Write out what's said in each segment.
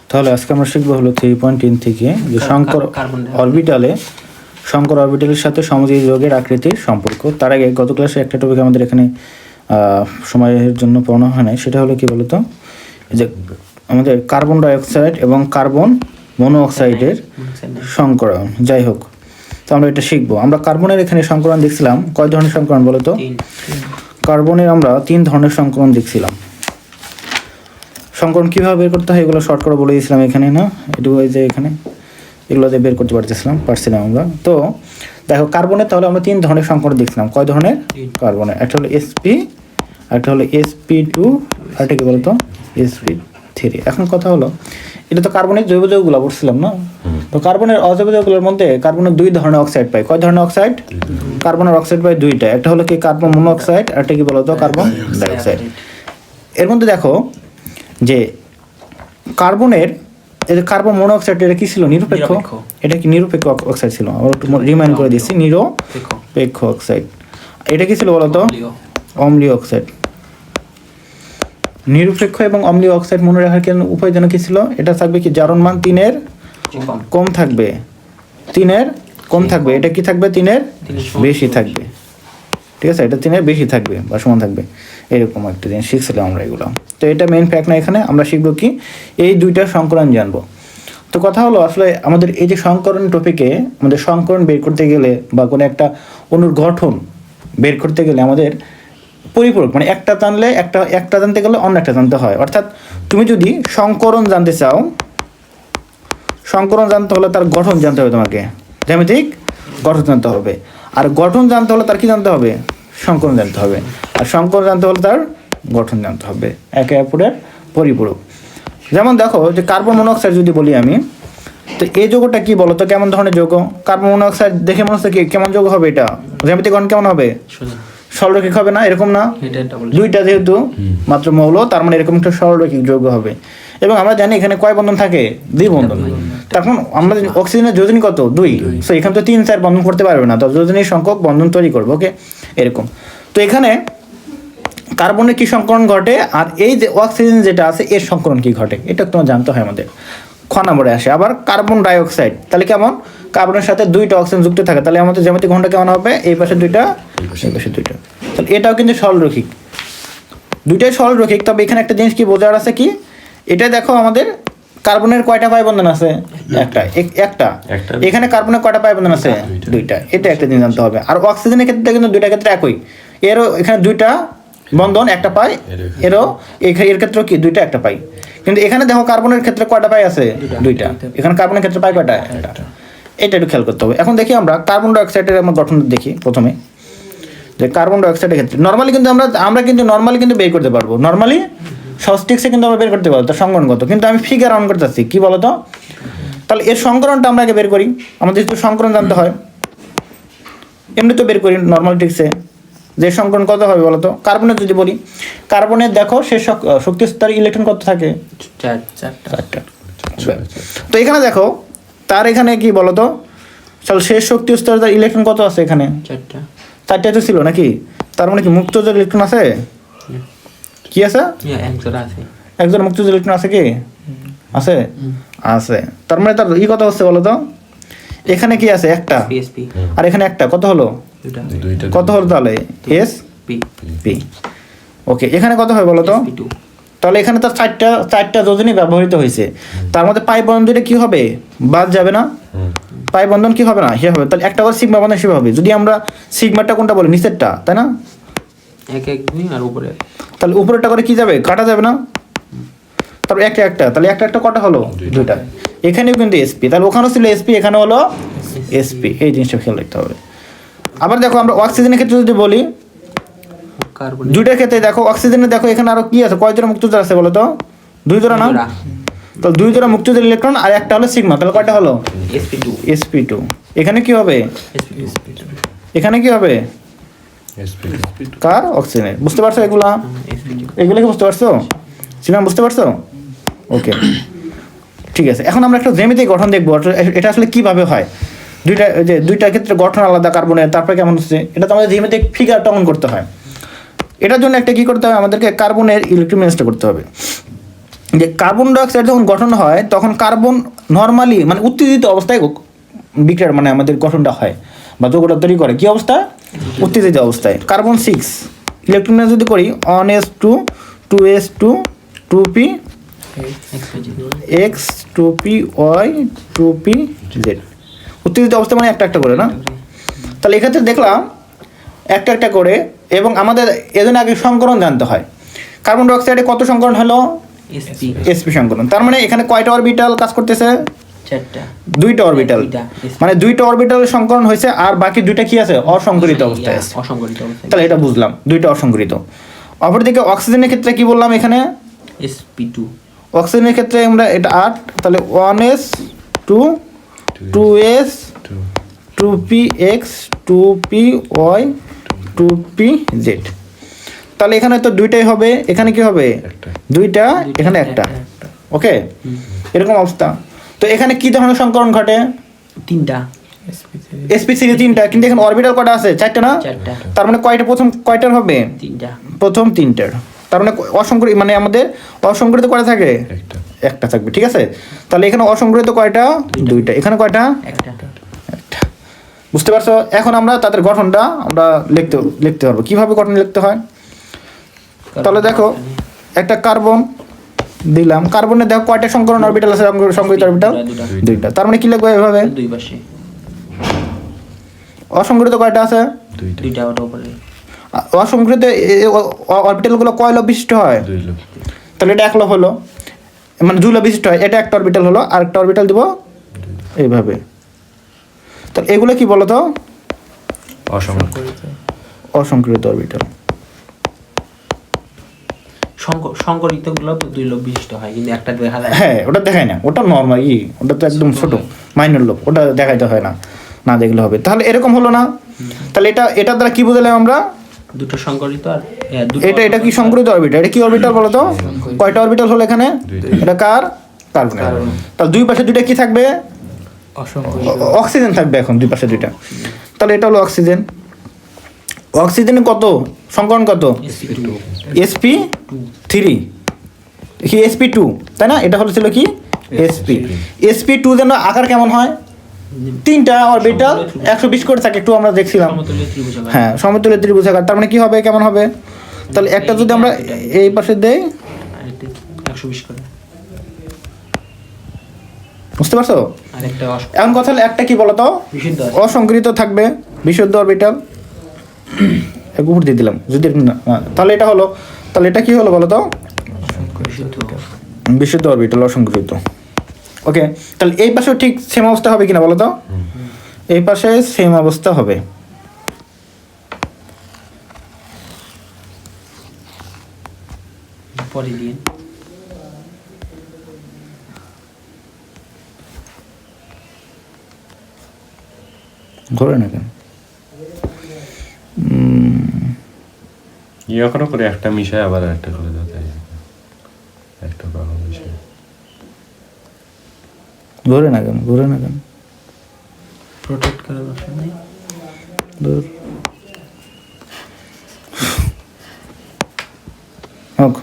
তাহলে আজকে আমরা শিখবো হলো 3.3 থেকে যে শঙ্কর অরবিটালের সাথে সমযোজী যৌগের আকৃতির সম্পর্ক। তার আগে গত ক্লাসে একটা টপিক আমাদের এখানে সময়ের জন্য পড়ানো হয় নাই, সেটা হলো কি বলতো, যে আমাদের কার্বন ডাইঅক্সাইড এবং কার্বন মনোঅক্সাইডের সংকরণ। যাই হোক, তো আমরা এটা শিখবো। আমরা কার্বনের এখানে সংকরণ দেখছিলাম, কয় ধরনের সংকরণ বলতো? কার্বনের আমরা 3 ধরনের সংকরণ দেখছিলাম। সংকরণ কীভাবে বের করতে হয় এগুলো শর্ট করে বলে দিয়েছিলাম এখানে, না এটুকু যে এখানে এগুলোতে বের করতে পারছিলাম আমরা। তো দেখো কার্বনের তাহলে আমরা 3 ধরনের সংকরণ দেখছিলাম। কয় ধরনের? কার্বনের একটা হলো sp, একটা হলো sp2, আর একটা কি বলতো sp3। এখন কথা হলো, এটা তো কার্বনের জৈব যৌগগুলো পড়ছিলাম না? তো কার্বনের অজৈব যৌগগুলোর মধ্যে কার্বনের 2 ধরনের অক্সাইড পাই। কয় ধরনের অক্সাইড? কার্বনের অক্সাইড পাই 2টা, একটা হলো কি কার্বন মনোঅক্সাইড, আর একটা কি বলতো কার্বন ডাইঅক্সাইড। এর মধ্যে দেখো যে কার্বনের কার্বন মনোঅক্সাইড এটা কি ছিল? নিরপেক্ষ। এটা কি নিরপেক্ষ অক্সাইড ছিল? আমরা একটু রিমাইন্ড করে দিচ্ছি, নিরপেক্ষ অক্সাইড। এটা কি ছিল বলতো? অম্লীয় অক্সাইড। নিরপেক্ষ এবং অম্লীয় অক্সাইড মনে রাখার উপায় যেন কি ছিল? এটা থাকবে কি জারণ মান 3-এর কম থাকবে, 3-এর কম থাকবে। এটা কি থাকবে? 3-এর বেশি থাকবে। ঠিক আছে, এটা 3-এর বেশি থাকবে বা সমান থাকবে, এরকম একটা জিনিস শিখছিলাম আমরা এগুলো। তো এটা মেইন ফ্যাক্ট না, এখানে আমরা শিখবো কি এই 2টা সংকরণ জানবো। তো কথা হলো আসলে আমাদের এই যে সংকরণ টপিকে আমাদের সংকরণ বের করতে গেলে বা কোনো একটা অণুর গঠন বের করতে গেলে আমাদের পরিপূরক মানে একটা জানতে গেলে অন্য একটা জানতে হয়। অর্থাৎ তুমি যদি সংকরণ জানতে চাও, সংকরণ জানতে হলে তার গঠন জানতে হবে, তোমাকে জ্যামিতিক গঠন জানতে হবে। আর গঠন জানতে হলে তার কি জানতে হবে? সংকরণ জানতে হবে। আর সংকরণ জানতে হলে তার গঠন জানতে হবে, একে অপরের পরিপূরক। যেমন দেখো যে কার্বন মনোঅক্সাইড যদি বলি আমি, তো এই যৌগটা কি বলো তো কেমন ধরনের যৌগ? কার্বন মনোঅক্সাইড দেখে মনে হচ্ছে কি কেমন যৌগ হবে? এটা জ্যামিতিক গঠন কেমন হবে? সরলরৈখিক হবে না? এরকম না, 2টা যেহেতু মাত্র মৌল, তার মানে এরকম একটা সরলরৈখিক যৌগ হবে। এবং আমরা জানি এখানে কয় বন্ধন থাকে? 2 বন্ধন। তখন আমরা অক্সিজেনের যোজনী কত? 2। সো এখানে তো 3-4 বন্ধন করতে পারবে না, তো যোজনীর সংখ্যক বন্ধন তৈরি করবো। ওকে, এরকম। তো এখানে কার্বনের কি সংকরণ ঘটে, আর এই যে অক্সিজেন যেটা আছে এর সংকরণ কি ঘটে, এটা তোমার জানতে হয় আমাদের। খ নম্বরে আসে আবার কার্বন ডাইঅক্সাইড। তাহলে কেমন? কার্বনের সাথে 2টা অক্সিজেন যুক্ত থাকে, তাহলে আমাদের জ্যামিতিক ঘনটা কেমন হবে? এই পাশে 2টা, এই পাশে 2টা। তাহলে এটাও কিন্তু সরলরৈখিক, 2টাই সরলরৈখিক। তবে এখানে একটা জিনিস কি বোঝার আছে কি, এটা দেখো আমাদের কার্বনের কয়টা পাই বন্ধন আছে? একটা। এখানে কার্বনের কয়টা পাই বন্ধন আছে? 2টা। এটা একটা জিনিস জানতে হবে। আর অক্সিজেনের ক্ষেত্রে কিন্তু 2টা ক্ষেত্রে একই, এরও এখানে 2টা বন্ধন, একটা পাই, এর ক্ষেত্রেও কি 2টা, একটা পাই। কিন্তু এখানে দেখো কার্বনের ক্ষেত্রে কয়টা পাই আছে? 2টা। এখানে কার্বনের ক্ষেত্রে পাই কয়টা? একটা। এটা একটু খেয়াল করতে হবে। এখন দেখি আমরা কার্বন ডাইঅক্সাইডের আমরা গঠন দেখি প্রথমে, যে কার্বন ডাইঅক্সাইডের ক্ষেত্রে নর্মালি কিন্তু আমরা কিন্তু নর্মালি কিন্তু বের করতে পারবো, নর্মালি সস্টিক্সে কিন্তু আমরা বের করতে পারবো তার সংকরণগত। কিন্তু আমি ফিগার অন করতেছি কি বলতো, তাহলে এর সংকরণটা আমরা আগে বের করি, আমাদের একটু সংকরণ জানতে হয়। এমনি তো বের করি নর্মাল ট্রিক্সে, যে সংকরণ কত হবে বলতো? কার্বনের যদি বলি, কার্বনের দেখো শেষ শক্তি স্তরে ইলেকট্রন কত থাকে? 4টা। তো এখানে দেখো তার এখানে কি বলতো, চল শেষ শক্তি স্তরে তার ইলেকট্রন কত আছে? এখানে 4টা তো ছিল নাকি? তার মানে কি মুক্ত যে ইলেকট্রন আছে? কি আছে? একজন মুক্ত যে ইলেকট্রন আছে কি? আছে। তার মানে তার কত হচ্ছে বলতো? এখানে কি আছে? একটা। আর এখানে একটা, কত হলো? কত হলো তাহলে? sp। ওকে, এখানে কত হয় বলতো? তাহলে এখানে তার 4টা যোজনী ব্যবহৃত হয়েছে। তার মধ্যে পাই বন্ধনটা কি হবে? বাদ যাবে না? পাই বন্ধন কি হবে না? সে হবে। তাহলে একটা করে সিগমা বন্ধন হিসেবে হবে। যদি আমরা সিগমাটা কোনটা বলি? নিচেরটা, তাই না? 1-1-2 আর উপরে, তাহলে উপরেরটা করে কি যাবে? কাটা যাবে না? তারপর একটা, তাহলে একটা কটা হলো? 2টা। এখানেও কিন্তু sp, তাহলে ওখানেও ছিল sp, এখানে হলো sp। এই জিনিসটা খেয়াল রাখতে হবে। আবার দেখো আমরা অক্সিজেনের ক্ষেত্রে যদি বলি, 2টার ক্ষেত্রে দেখো অক্সিজেনের দেখো এখানে আরো কি আছে? কয় জোড়া মুক্ত আছে বলো তো? 2 জোড়া না? তাহলে 2 জোড়া মুক্ত ইলেকট্রন আর একটা হলো সিগমা, তাহলে কয়টা হলো? sp2। এখানে কি হবে? এখানে কি হবে? কার? অক্সিজেনের। বুঝতে পারছো এগুলো কি বুঝতে পারছো? সিনাম বুঝতে পারছো? ওকে, ঠিক আছে। এখন আমরা একটা জ্যামিতিক গঠন দেখবো, এটা আসলে কিভাবে হয়। 2টার ক্ষেত্রে গঠন আলাদা কার্বনের, তারপরে কেমন হচ্ছে এটা তো আমাদের জ্যামিতিক ফিগার অঙ্কন করতে হয়। এটার জন্য একটা কি করতে হবে আমাদেরকে? কার্বনের ইলেকট্রোমিনাসটা করতে হবে। যে কার্বন ডাইঅক্সাইড যখন গঠন হয় তখন কার্বন নর্মালি মানে উত্তেজিত অবস্থায় বিক্রিয়া মানে আমাদের গঠনটা হয় বা যৌগটা তৈরি করে কি অবস্থা? উত্তেজিত অবস্থায়। কার্বন 6 ইলেকট্রন যদি করি 1s2 2s2 2p x 2p y 2p z উত্তেজিত অবস্থা মানে একটা একটা করে না? তাহলে এক্ষেত্রে দেখলাম একটা একটা করে এবং আমাদের এজন্য আগে সংকরণ জানতে হয়। কার্বন ডাইঅক্সাইডে কত সংকরণ হলো? sp সংকরণ। তার মানে এখানে কয়টা অরবিটাল কাজ করতেছে? 4টা, দুইটা অরবিটাল, মানে দুইটা অরবিটাল সংকরণ হয়েছে আর বাকি দুইটা কি আছে? অসংকরিত অবস্থায় আছে। অসংকরিত অবস্থায়। তাহলে এটা বুঝলাম, দুইটা অসংকরিত। অপরদিকে অক্সিজেনের ক্ষেত্রে কি বললাম এখানে? sp2 অক্সিজেনের ক্ষেত্রে আমরা এটা 8, তাহলে 1s2 2s 2px 2py 2pz। তাহলে এখানে তো দুইটাই হবে, এখানে কি হবে? দুইটা, এখানে একটা। ওকে, এরকম অবস্থা। তো এখানে কি ধরনের সংকরণ ঘটে? 3টা, sp3 3টা, কিন্তু এখানে অরবিটাল কয়টা আছে? 4টা না? 4টা, তার মানে কয়টা প্রথম কয়টার হবে? 3টা, প্রথম 3টার। তার মানে অসংকরিত মানে আমাদের অসংকরিত কয়টা থাকে? একটা থাকবে, ঠিক আছে। তাহলে এখানে অসংকরিত কয়টা? দুইটা। এখানে কয়টা? একটা। একটা। বুঝতে পারছো? এখন আমরা তাদের গঠনটা আমরা লিখতে পারবো। কিভাবে গঠন লিখতে হয়? তাহলে দেখো একটা কার্বন দিলাম, কার্বনে দেখো কয়টা সংকরণ অরবিটাল আছে? সংকরিত অরবিটাল দুইটা। তার মানে কি লিখবো এভাবে? দুই পাশে অসংকরিত কয়টা আছে? দুইটা, ওটা উপরে। অসংকৃত অরবিটালগুলো কয় লব বিশিষ্ট হয়? তাহলে এটা 1 লব হলো, মানে 2 লব বিশিষ্ট হয়। এটা একটা অরবিটাল হলো, আর একটা অরবিটাল দিব এইভাবে। তাহলে এগুলো কি বলো তো? অসংকৃত অরবিটাল। সংকরিত গুলো তো 2 লোব বিশিষ্ট হয়, কিন্তু একটা দেখা যায়। হ্যাঁ, ওটা দেখায় না, ওটা নর্মাল ওটা তো একদম ছোট মাইনর লোব, ওটা দেখাইতে হয় না, না দেখলে হবে। তাহলে এরকম হলো না? তাহলে এটা দ্বারা কি বুঝলাম আমরা? দুটো সংকরিত আর এটা কি সংকরিত অরবিটাল? এটা কি অরবিটাল বলো তো? কয়টা অরবিটাল হলো এখানে? এটা কার? কার্বন। তাহলে দুই পাশে দুইটা কি থাকবে? অক্সিজেন থাকবে। এখন দুই পাশে দুইটা, তাহলে এটা হলো অক্সিজেন। অক্সিজেনের কত সংকরণ? কত? sp3 কি sp2, তাই না? এটা হলো ছিল কি sp2। যেন আকার কেমন হয়? 3টা অরবিটাল 120 করে থাকে, একটু আমরা দেখছিলাম। সমতুল্য ত্রিভুজাকার। হ্যাঁ, সমতুল্য ত্রিভুজাকার। তার মানে কি হবে? কেমন হবে? তাহলে একটা যদি আমরা এই পাশে দেই, আর এটা 120 করে। বুঝতে পারছো? আর একটা এখন কথা হলো একটা কি বলতো? বিশুদ্ধ আছে। অসংকরিত থাকবে, বিশুদ্ধ অরবিটাল উপর দিয়ে দিলাম যদি তাহলে এটা হলো, তাহলে এটা কি হলো বলতো? বিশুদ্ধ। বিশুদ্ধ অরবিটাল অসংকরিত। ওকে, তাহলে এই পাশেও ঠিক সেম অবস্থা হবে কিনা বলো তো? এই পাশে সেম অবস্থা হবে। পরে দিন ঘোরে না কেন? এখনো করে একটা মিশায় আবার একটা করে দাও, তাই একটা ভালো মিশায়। ঘোরে না কেন? ঘোরে না কেন? প্রোটেক্ট করার অপশন নেই। দূর হোক,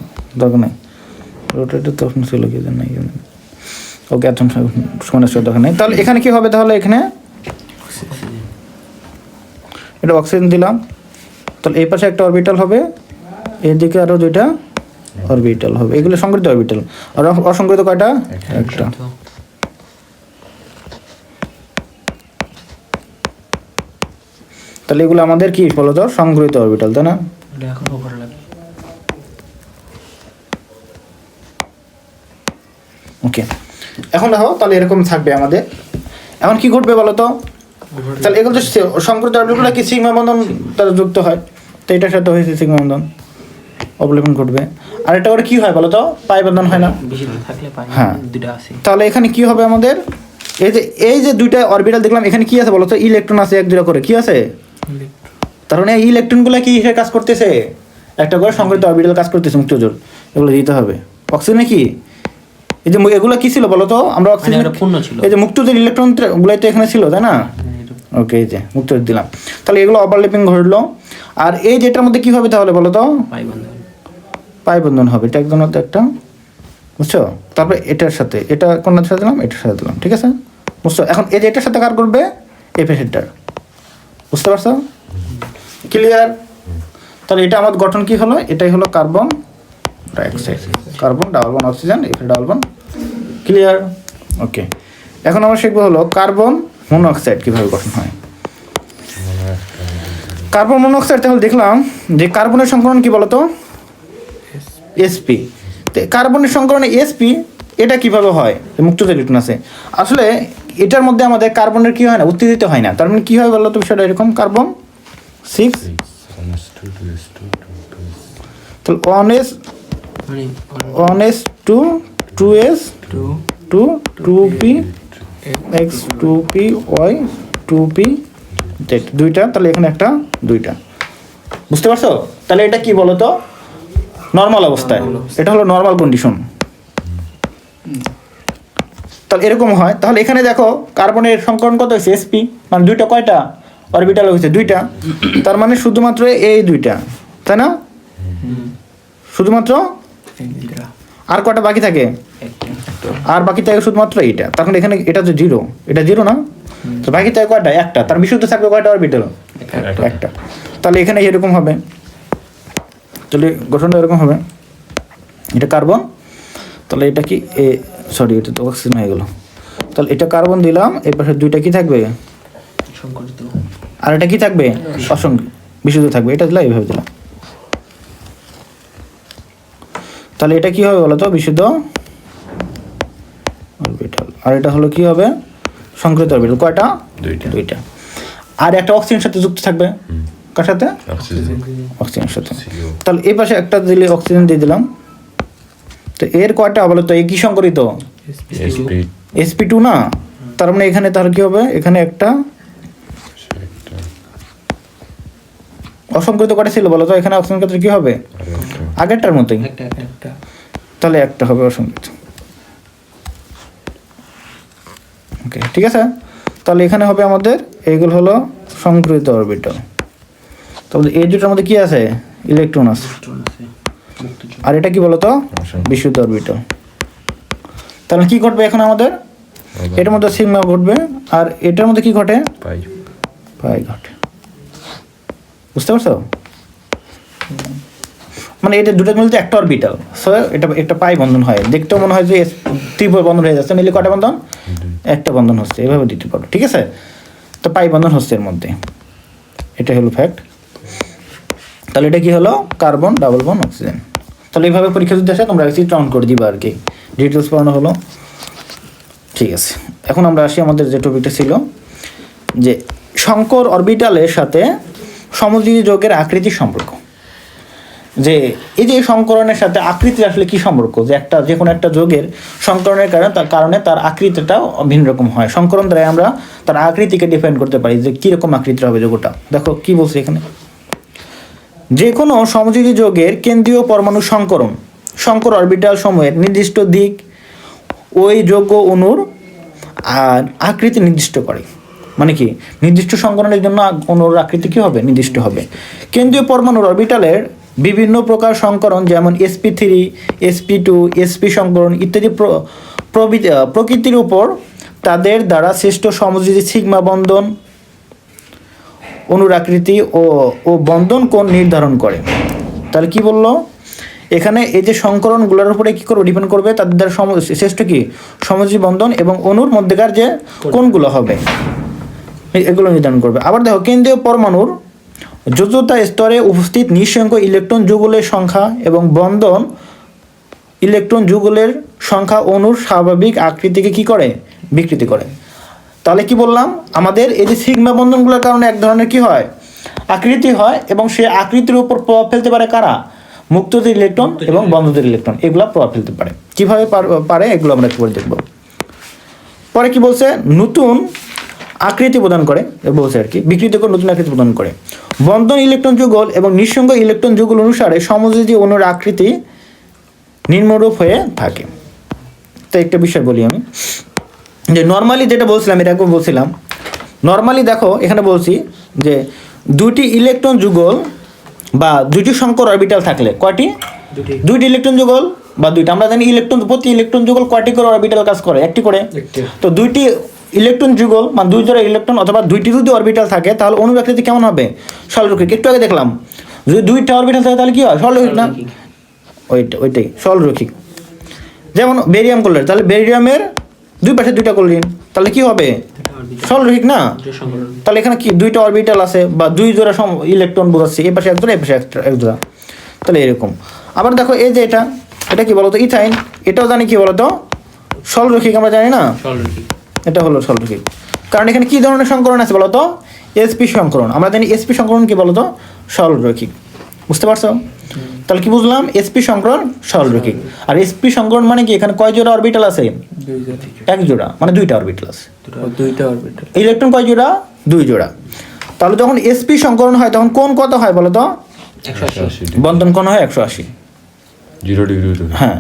দরকার নাই। রোটেটের তখন ছিল কি জানি নাই। ওকে, এত সমস্যার দরকার নেই। তাহলে এখানে কি হবে? তাহলে এখানে এটা অক্সিজেন দিলাম, তাহলে এই পাশে একটা অরবিটাল হবে, এদিকে আরো দুইটা অরবিটাল হবে। এগুলো সংকরিত অরবিটাল। আর অসংকরিত কয়টা? একটা। তাহলে এগুলো আমাদের কি বলতো? সংকরিত অরবিটাল, তাই না? এটা এখন উপরে লাগে। ওকে, এখন দেখো তাহলে এরকম থাকবে আমাদের। এখন কি ঘটবে বলো তো? তাহলে এগুলো তো সংকরিত অরবিটালগুলো কি সিগমা বন্ধন তারা যুক্ত হয়, তো এটার সাথে হয়েছে সিগমা বন্ধন, অবলেপন ঘটবে। আর এটা করে কি হয় বলো তো? পাই বন্ধন হয় না? বেশি থাকলে পাই। হ্যাঁ, দুটো আছে। তাহলে এখানে কি হবে আমাদের? এই যে দুইটা অরবিটাল দেখলাম, এখানে কি আছে বলো তো? ইলেকট্রন আছে 1 2 করে, কি আছে? তার মানে এই ইলেকট্রনগুলো কি হিসেবে কাজ করতেছে? একটা করে সংকরিত অরবিটাল কাজ করতেছে, মুক্ত জোর। এগুলো দিতে হবে। অক্সিজেনে কি এই যে এগুলো কি ছিল বলো তো? আমরা অক্সিজেন পূর্ণ ছিল। এই যে মুক্ত যে ইলেকট্রন গুলাই তো এখানে ছিল, তাই না? ওকে, এই যে মুক্ত দিলাম। তাহলে এগুলো ওভারল্যাপিং ঘটলো। আর এই যেটার মধ্যে কি হবে তাহলে বলো তো? পাই বন্ধন। পাই বন্ধন হবে। এটা একদম একটা বুঝছো? তারপরে এটার সাথে এটা কোনটার সাথে দিলাম, এটার সাথে দিলাম, ঠিক আছে? বুঝছো? এখন এই যে এটার সাথে কার করবে, এফ এর, বুঝতে পারছো? ক্লিয়ার? তাহলে এটা আমার গঠন কি হলো, এটাই হলো carbon dioxide, carbon double bond oxygen, F double bond. Clear? Okay, এখন আমরা শিখবো হলো কার্বন মনোক্সাইড কিভাবে গঠন হয়। কার্বন মনোক্সাইড তাহলে দেখলাম যে কার্বনের সংকরণ কি বলতো, এসপি। কার্বনের সংকরণে এসপি এটা কিভাবে হয়, মুক্ত ইলেকট্রন আছে। আসলে এটার মধ্যে আমাদের কার্বনের কি হয় না, উত্তেজিত হয় না। তার মানে কি হয় বলতো বিষয়টা এরকম, কার্বন 6 তাহলে 1s 2s 2p x 2p y 2p z, দুইটা, তাহলে এখানে একটা দুইটা। বুঝতে পারছো? তাহলে এটা কি বলতো, নর্মাল অবস্থায়, এটা হলো নর্মাল কন্ডিশন। তাহলে এরকম হয়। তাহলে এখানে দেখো কার্বনের সংকরণ কত হয়েছে, এসপি, মানে দুইটা, কয়টা অরবিটাল হয়েছে, দুইটা। তার মানে শুধুমাত্র এই দুইটা, তাই না? শুধুমাত্র আর কয়টা বাকি থাকে, আর বাকি থাকে শুধুমাত্র এইটা। তখন এখানে এটা তো জিরো, এটা জিরো না, তো বাকি থাকে কয়টা, একটা। তার বিশুদ্ধ থাকবে কয়টা অরবিটাল, একটা। তাহলে এখানে এরকম হবে, তাহলে গঠনটা এরকম হবে, এটা কার্বন, তাহলে এটা কি সরি এটা তো অক্সিজেন হয়ে গেল। তাহলে এটা কার্বন দিলাম, এই পাশে দুইটা কি থাকবে, সংকরিত, আর এটা কি থাকবে, অসংখ্য বিশুদ্ধ থাকবে। এটা দিলাম, এইভাবে দিলাম। তাহলে এটা কি হবে বলতো, বিশুদ্ধ অরবিটাল। আর এটা হলো কি হবে, সংকরিত অরবিটাল। কয়টা, দুইটা। আর একটা অক্সিজেনের সাথে যুক্ত থাকবে, কার সাথে, অক্সিজেনের সাথে। তাহলে এই পাশে একটা দিলে অক্সিজেন দিয়ে দিলাম। তো এর কয়টা বলো তো, একই সংকরিত, sp2 না। তার মানে এখানে তার কি হবে, এখানে একটা অসংকরিত কয়টা ছিল বলো তো, এখানে অক্সিজেন ক্ষেত্রে কি হবে, আগেরটার মতোই, তাহলে একটা হবে অসংকরিত। ওকে, ঠিক আছে। তাহলে এখানে হবে আমাদের এইগুলো হলো সংকরিত অরবিটাল। তাহলে এই দুটোর মধ্যে কি আছে, ইলেকট্রন আছে। আর এটা কি বলতো, বিশুদ্ধ অরবিটাল। তাহলে কি ঘটবে এখন আমাদের, এটার মধ্যে সিগমা ঘটবে, আর এটার মধ্যে কি ঘটে, পাই ঘটে। বুঝতে পারছো? মানে এটা দুটো মিলতে একটা অরবিটাল, সো এটা একটা পাই বন্ধন হয়। দেখতেও মনে হয় যে ত্রিভুজ বন্ধন হয়ে যাচ্ছে, মিলে কয়টা বন্ধন, একটা বন্ধন হচ্ছে, এভাবে দিতে পারো, ঠিক আছে? তো পাই বন্ধন হচ্ছে এর মধ্যে, এটা হলো ফ্যাক্ট। তাহলে এটা কি হলো, কার্বন ডাবল বন্ড অক্সিজেন। তাহলে এইভাবে পরীক্ষা যদি আসে তোমরা একটু কাউন্ট করে দিবা আর কি, ডিটেলস পড়ানো হলো, ঠিক আছে। এখন আমরা আসি আমাদের যে টপিকটা ছিল, যে সংকর অরবিটালের সাথে সমযোজী যৌগের আকৃতির সম্পর্ক। যে এই যে সংকরণের সাথে আকৃতির আসলে কি সম্পর্ক, যে একটা যে কোনো একটা যৌগের সংকরণের কারণে তার আকৃতিটা ভিন্ন রকম হয়। সংকরণ দ্বারা আমরা তার আকৃতিকে ডিফাইন করতে পারি যে কীরকম আকৃতির হবে যৌগটা। দেখো কি বলছে এখানে, যে কোনো সমযোজী যৌগের কেন্দ্রীয় পরমাণু সংকর অরবিটাল সমূহের নির্দিষ্ট দিক ওই যৌগ অণুর আর আকৃতি নির্দিষ্ট করে। মানে কি, নির্দিষ্ট সংকরণের জন্য অণুর আকৃতি কি হবে, নির্দিষ্ট হবে। কেন্দ্রীয় পরমাণুর অরবিটালের বিভিন্ন প্রকার সংকরণ, যেমন sp3, sp2, sp সংকরণ ইত্যাদি প্রকৃতির উপর তাদের দ্বারা সৃষ্ট সমযোজী সিগমা বন্ধন অণুর আকৃতি ও বন্ধন কোণ নির্ধারণ করে। তাহলে কি বললো এখানে, এই যে সংকরণগুলোর উপরে কি করবে, ডিপেন্ড করবে তাদের দ্বারা শ্রেষ্ঠ কি সমযোজী বন্ধন এবং অণুর মধ্যেকার যে কোণগুলো হবে এগুলো নির্ধারণ করবে। আবার দেখো, কেন্দ্রীয় পরমাণুর যোজ্যতা স্তরে উপস্থিত নিঃসংখ্য ইলেকট্রন যুগলের সংখ্যা এবং বন্ধন ইলেকট্রন যুগলের সংখ্যা অণুর স্বাভাবিক আকৃতিকে কি করে, বিকৃতি করে। তাহলে কি বললাম, আমাদের এই যে সিগমা বন্ধনগুলোর কারণে এক ধরনের কি হয়, আকৃতি হয়, এবং সে আকৃতির উপর প্রভাব ফেলতে পারে কারা, মুক্তদের ইলেকট্রন এবং বন্ধদের ইলেকট্রন, এগুলো প্রভাব ফেলতে পারে। কিভাবে পারে এগুলো আমরা একটু দেখব। পরে কি বলছে, নতুন আকৃতি প্রদান করে বলছে আর কি, বিকৃতি করে নতুন আকৃতি প্রদান করে। বন্ধন ইলেকট্রন যুগল এবং নিঃসংখ্য ইলেকট্রন যুগল অনুসারে সমযোজী অণুর আকৃতি নিম্নরূপ হয়ে থাকে। তো একটা বিষয় বলি আমি, যে নর্মালি যেটা বলছিলাম, এটা একবার বলছিলাম, নর্মালি দেখো এখানে বলছি যে দুটি ইলেকট্রন যুগল বা দুটি সংকর অরবিটাল থাকলে, কয়টি, দুইটি ইলেকট্রন যুগল বা দুইটা, আমরা জানি ইলেকট্রন প্রতি ইলেকট্রন যুগল কয়টি করে অরবিটাল কাজ করে, একটি করে। তো দুইটি ইলেকট্রন যুগল মানে দুই জোড়া ইলেকট্রন অথবা দুইটি যদি অরবিটাল থাকে তাহলে অনুর আকৃতি কেমন হবে? সরলরৈখিক। একটু আগে দেখলাম যদি দুইটা অরবিটাল থাকে তাহলে কি হয়? সরলরৈখিক না? ওইটাই সরলরৈখিক। যেমন বেরিয়াম করলে, তাহলে বেরিয়ামের দুই পাশে দুইটা ক্লোরিন, তাহলে কি হবে? সরলরৈখিক না? তাহলে এখানে কি দুইটা অরবিটাল আছে বা দুই জোড়া ইলেকট্রন বোঝাচ্ছে, এই পাশে এক জোড়া এই পাশে এক জোড়া, তাহলে এরকম। আবার দেখো এই যে এটা কি বলতো? ইথাইন। এটাও জানি কি বলতো? সরলরৈখিক, আমরা জানি না? এটা হলো সরলরৈখিক, কারণ এখানে কি ধরনের সংকরণ আছে বলতো? এসপি সংকরণ। আমরা জানি এসপি সংকরণ কি বলতো? সরলরৈখিক। বুঝতে পারছো? তাহলে কি বুঝলাম? এসপি সংকরণ সরলরৈখিক। আর এসপি সংকরণ মানে কি? এখানে কয় জোড়া অরবিটাল আছে? এক জোড়া, মানে দুইটা অরবিটাল আছে। ইলেকট্রন কয় জোড়া? দুই জোড়া। তাহলে যখন এসপি সংকরণ হয় তখন কোণ কত হয় বলতো? 180 বন্ধন কোণ হয় 180। 0 ডিগ্রি। হ্যাঁ,